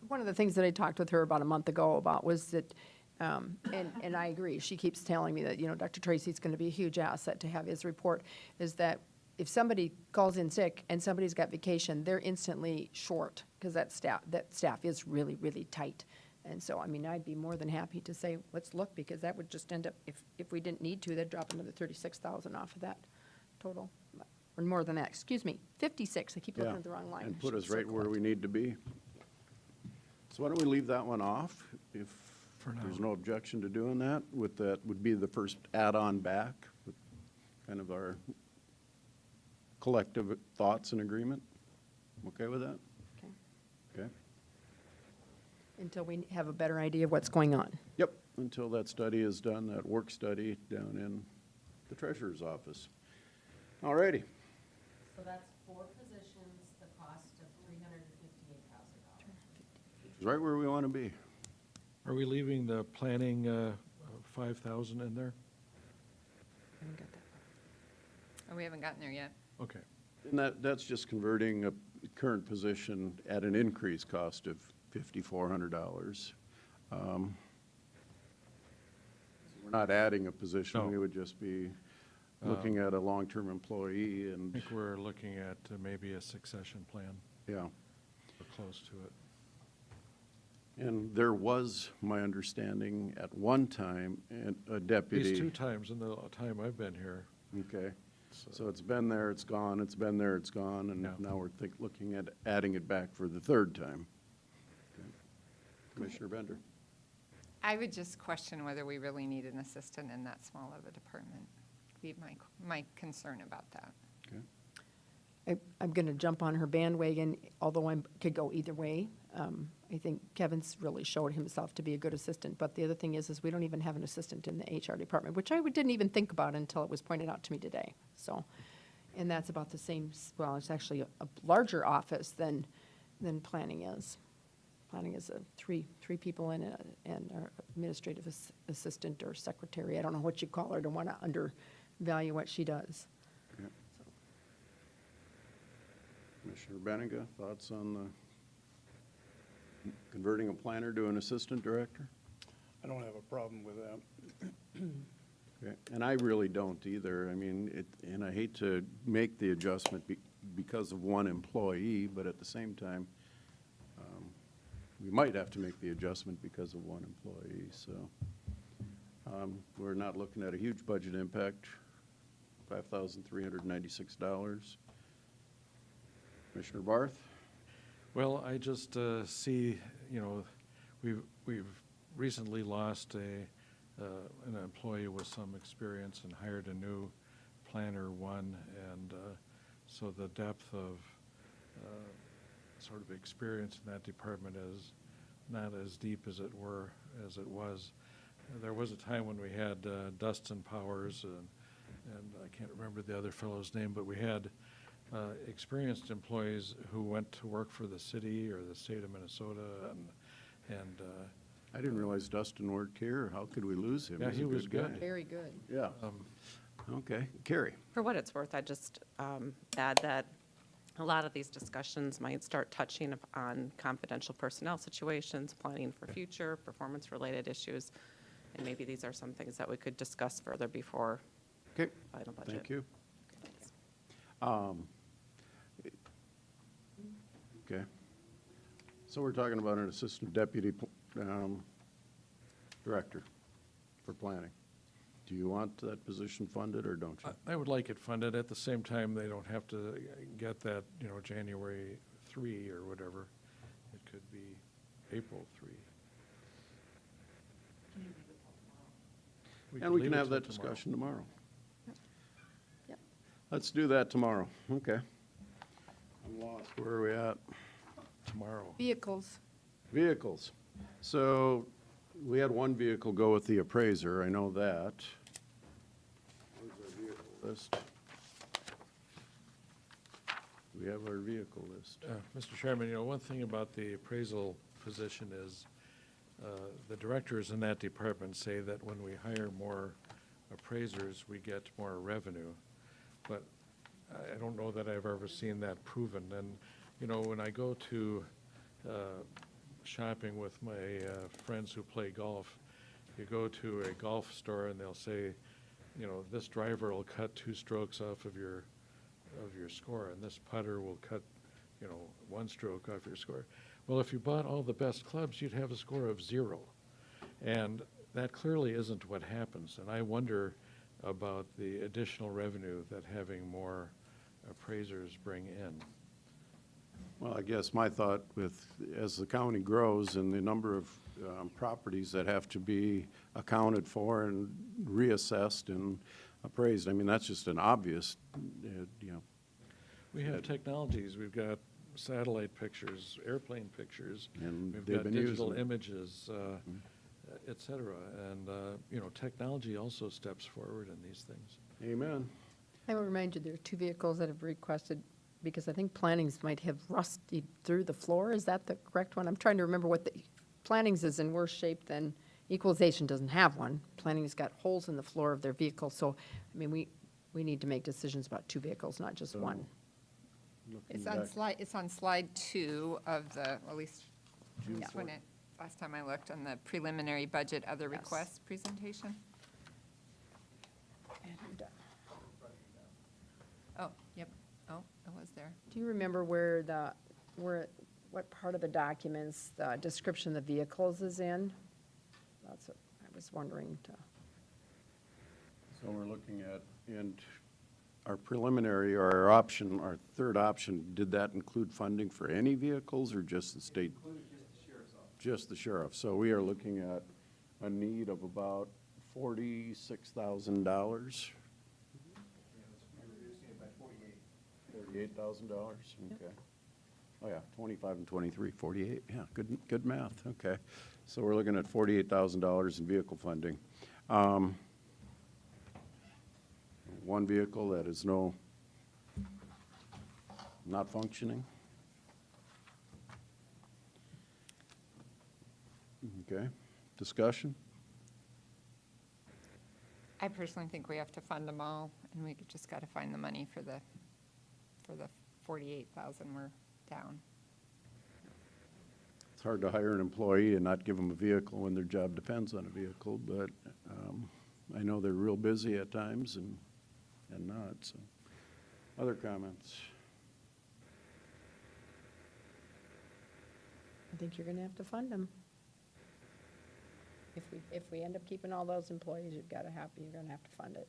One of the things that I talked with her about a month ago about was that, and I agree, she keeps telling me that, Dr. Tracy's going to be a huge asset to have his report, is that if somebody calls in sick and somebody's got vacation, they're instantly short, because that staff is really, really tight. And so, I'd be more than happy to say, let's look, because that would just end up, if we didn't need to, that'd drop another 36,000 off of that total, or more than that, excuse me, 56, I keep looking Yeah, at the wrong line. and put Should us right where circle it. we need to be. So why don't we leave that one off? If For there's now. no objection to doing that, with that would be the first add-on back, with kind of our collective thoughts and agreement. Okay with that? Okay. Okay. Until we have a better idea of what's going on. Yep, until that study is done, that work study down in the treasurer's office. All righty. So that's 4 positions, the cost of $358,000. Right where we want to be. Are we leaving the planning 5,000 in there? I haven't got that. Oh, we haven't gotten there yet. Okay. And that's just converting a current position at an increased cost of $5,400. We're not adding a position, No. we would just be looking at a long-term employee I and, think we're looking at maybe a succession plan, yeah. or close to it. And there was, my understanding, at one time, a deputy. These 2 times in the time I've been here. Okay, so it's been there, it's gone, it's been there, it's gone, and Yeah. now we're looking at adding it back for the 3rd time. Okay. Commissioner Bender? I would just question whether we really need an assistant in that small of a department. Be my concern about that. Okay. I'm going to jump on her bandwagon, although I could go either way. I think Kevin's really showed himself to be a good assistant, but the other thing is we don't even have an assistant in the HR department, which I didn't even think about until it was pointed out to me today. So, and that's about the same, well, it's actually a larger office than planning is. Planning is three people in it, and our administrative assistant or secretary, I don't know what you call her, don't want to undervalue what she does. Yeah. Commissioner Benega, thoughts on the converting a planner to an assistant director? I don't have a problem with that. Okay, and I really don't either. And I hate to make the adjustment because of one employee, but at the same time, we might have to make the adjustment because of one employee, so. We're not looking at a huge budget impact, $5,396. Commissioner Barth? Well, I just see, we've recently lost an employee with some experience and hired a new planner one, and so the depth of sort of experience in that department is not as deep as it was. There was a time when we had Dustin Powers, and I can't remember the other fellow's name, but we had experienced employees who went to work for the city or the state of Minnesota, and I didn't realize Dustin worked here. How could we lose him? Yeah, He's a he was guy. good. Very good. Yeah. Okay. Carrie? For what it's worth, I just add that a lot of these discussions might start touching on confidential personnel situations, planning for future, performance-related issues, and maybe these are some things that we could discuss further before Okay. final budget. Thank you. Okay, thanks. Okay. So we're talking about an assistant deputy director for planning. Do you want that position funded, or don't you? I would like it funded. At the same time, they don't have to get that, January 3 or whatever. It could be April 3. And we leave can it have till that discussion tomorrow. Yep. Let's do that tomorrow. Okay. I'm lost. Where are we at? Tomorrow. Vehicles. Vehicles. So we had one vehicle go with the appraiser. I know that. Where's our vehicle list? We have our vehicle list. Mr. Chairman, you know, one thing about the appraisal position is the directors in that department say that when we hire more appraisers, we get more revenue. But I don't know that I've ever seen that proven. And, you know, when I go to shopping with my friends who play golf, you go to a golf store and they'll say, you know, this driver will cut 2 strokes off of your score, and this putter will cut, you know, 1 stroke off your score. Well, if you bought all the best clubs, you'd have a score of 0. And that clearly isn't what happens. And I wonder about the additional revenue that having more appraisers bring in. Well, I guess my thought with, as the county grows and the number of properties that have to be accounted for and reassessed and appraised, I mean, that's just an obvious, you know. We have technologies. We've got satellite pictures, airplane pictures. And We've they've got been digital using it. images, et cetera. And, you know, technology also steps forward in these things. Amen. I will remind you, there are 2 vehicles that have requested, because I think Planning's might have rusted through the floor. Is that the correct one? I'm trying to remember what the, Planning's is in worse shape than Equalization doesn't have one. Planning's got holes in the floor of their vehicle. So, I mean, we need to make decisions about 2 vehicles, not just one. It's on slide 2 of the, well, at least when it, last time I looked, on the preliminary budget other Yes. requests presentation. And, Oh, yep, oh, it was there. do you remember what part of the documents, the description of the vehicles is in? That's what I was wondering. So we're looking at, and our preliminary, or our option, our third option, did that include funding for any vehicles or just the state? Just the sheriff. So we are looking at a need of about $46,000. $48,000, okay. Oh, yeah, 25 and 23, 48, yeah, good math, okay. So we're looking at $48,000 in vehicle funding. One vehicle that is not functioning. Okay, discussion? I personally think we have to fund them all, and we just got to find the money for the 48,000 we're down. It's hard to hire an employee and not give them a vehicle when their job depends on a vehicle, but I know they're real busy at times and not, so. Other comments? I think you're going to have to fund them. If we end up keeping all those employees, you're going to have to fund it.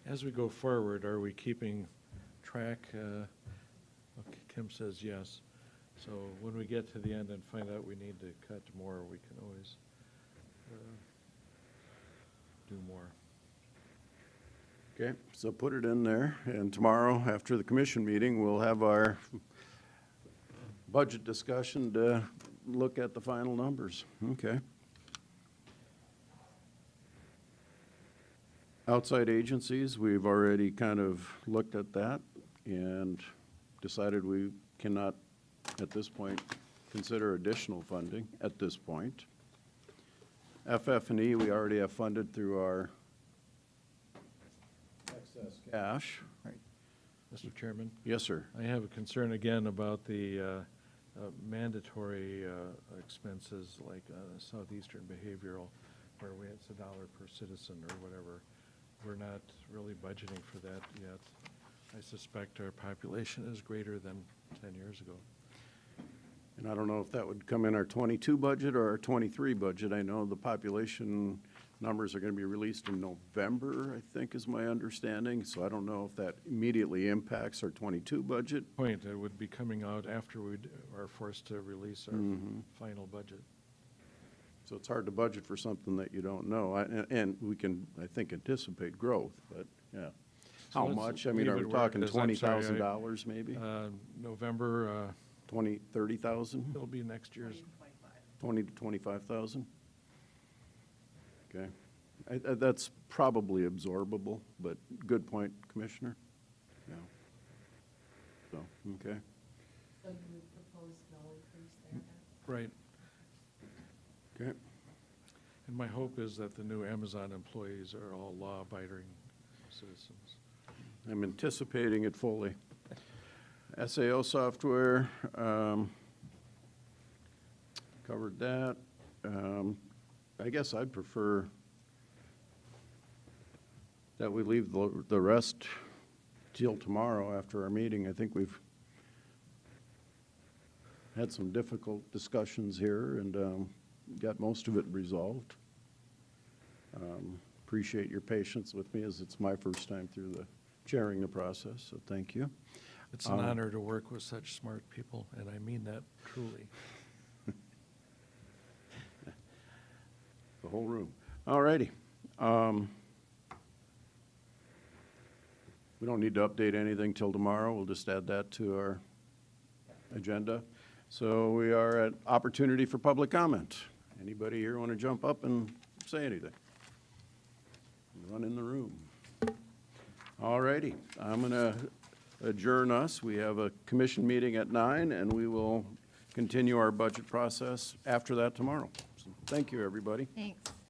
As we go forward, are we keeping track? Okay, Kim says yes. So when we get to the end and find out we need to cut more, we can always do more. Okay, so put it in there, and tomorrow, after the commission meeting, we'll have our budget discussion to look at the final numbers. Okay. Outside agencies, we've already kind of looked at that and decided we cannot, at this point, consider additional funding at this point. FF&E, we already have funded through our excess cash. Right. Mr. Chairman? Yes, sir. I have a concern again about the mandatory expenses like Southeastern Behavioral, where it's $1 per citizen or whatever. We're not really budgeting for that yet. I suspect our population is greater than 10 years ago. And I don't know if that would come in our 22 budget or our 23 budget. I know the population numbers are going to be released in November, I think is my understanding. So I don't know if that immediately impacts our 22 budget. Point, it would be coming out after we are forced to release our final budget. So it's hard to budget for something that you don't know. And we can, I think, anticipate growth, but yeah. So How let's much? I mean, leave are we it where it talking is. I'm sorry, $20,000 maybe? November, 20, 30,000? it'll be next year's. 20 to 25,000? Okay. That's probably absorbable, but good point, Commissioner. Yeah. So, okay. So you would propose no increase there then? Right. Okay. And my hope is that the new Amazon employees are all law-abiding citizens. I'm anticipating it fully. SAO software, covered that. I guess I'd prefer that we leave the rest till tomorrow after our meeting. I think we've had some difficult discussions here and got most of it resolved. Appreciate your patience with me as it's my first time through the chairing the process, so thank you. It's an honor to work with such smart people, and I mean that truly. The whole room. All righty. We don't need to update anything till tomorrow. We'll just add that to our agenda. So we are at opportunity for public comment. Anybody here want to jump up and say anything? Run in the room. All righty. I'm going to adjourn us. We have a commission meeting at 9, and we will continue our budget process after that tomorrow. So thank you, everybody. Thanks.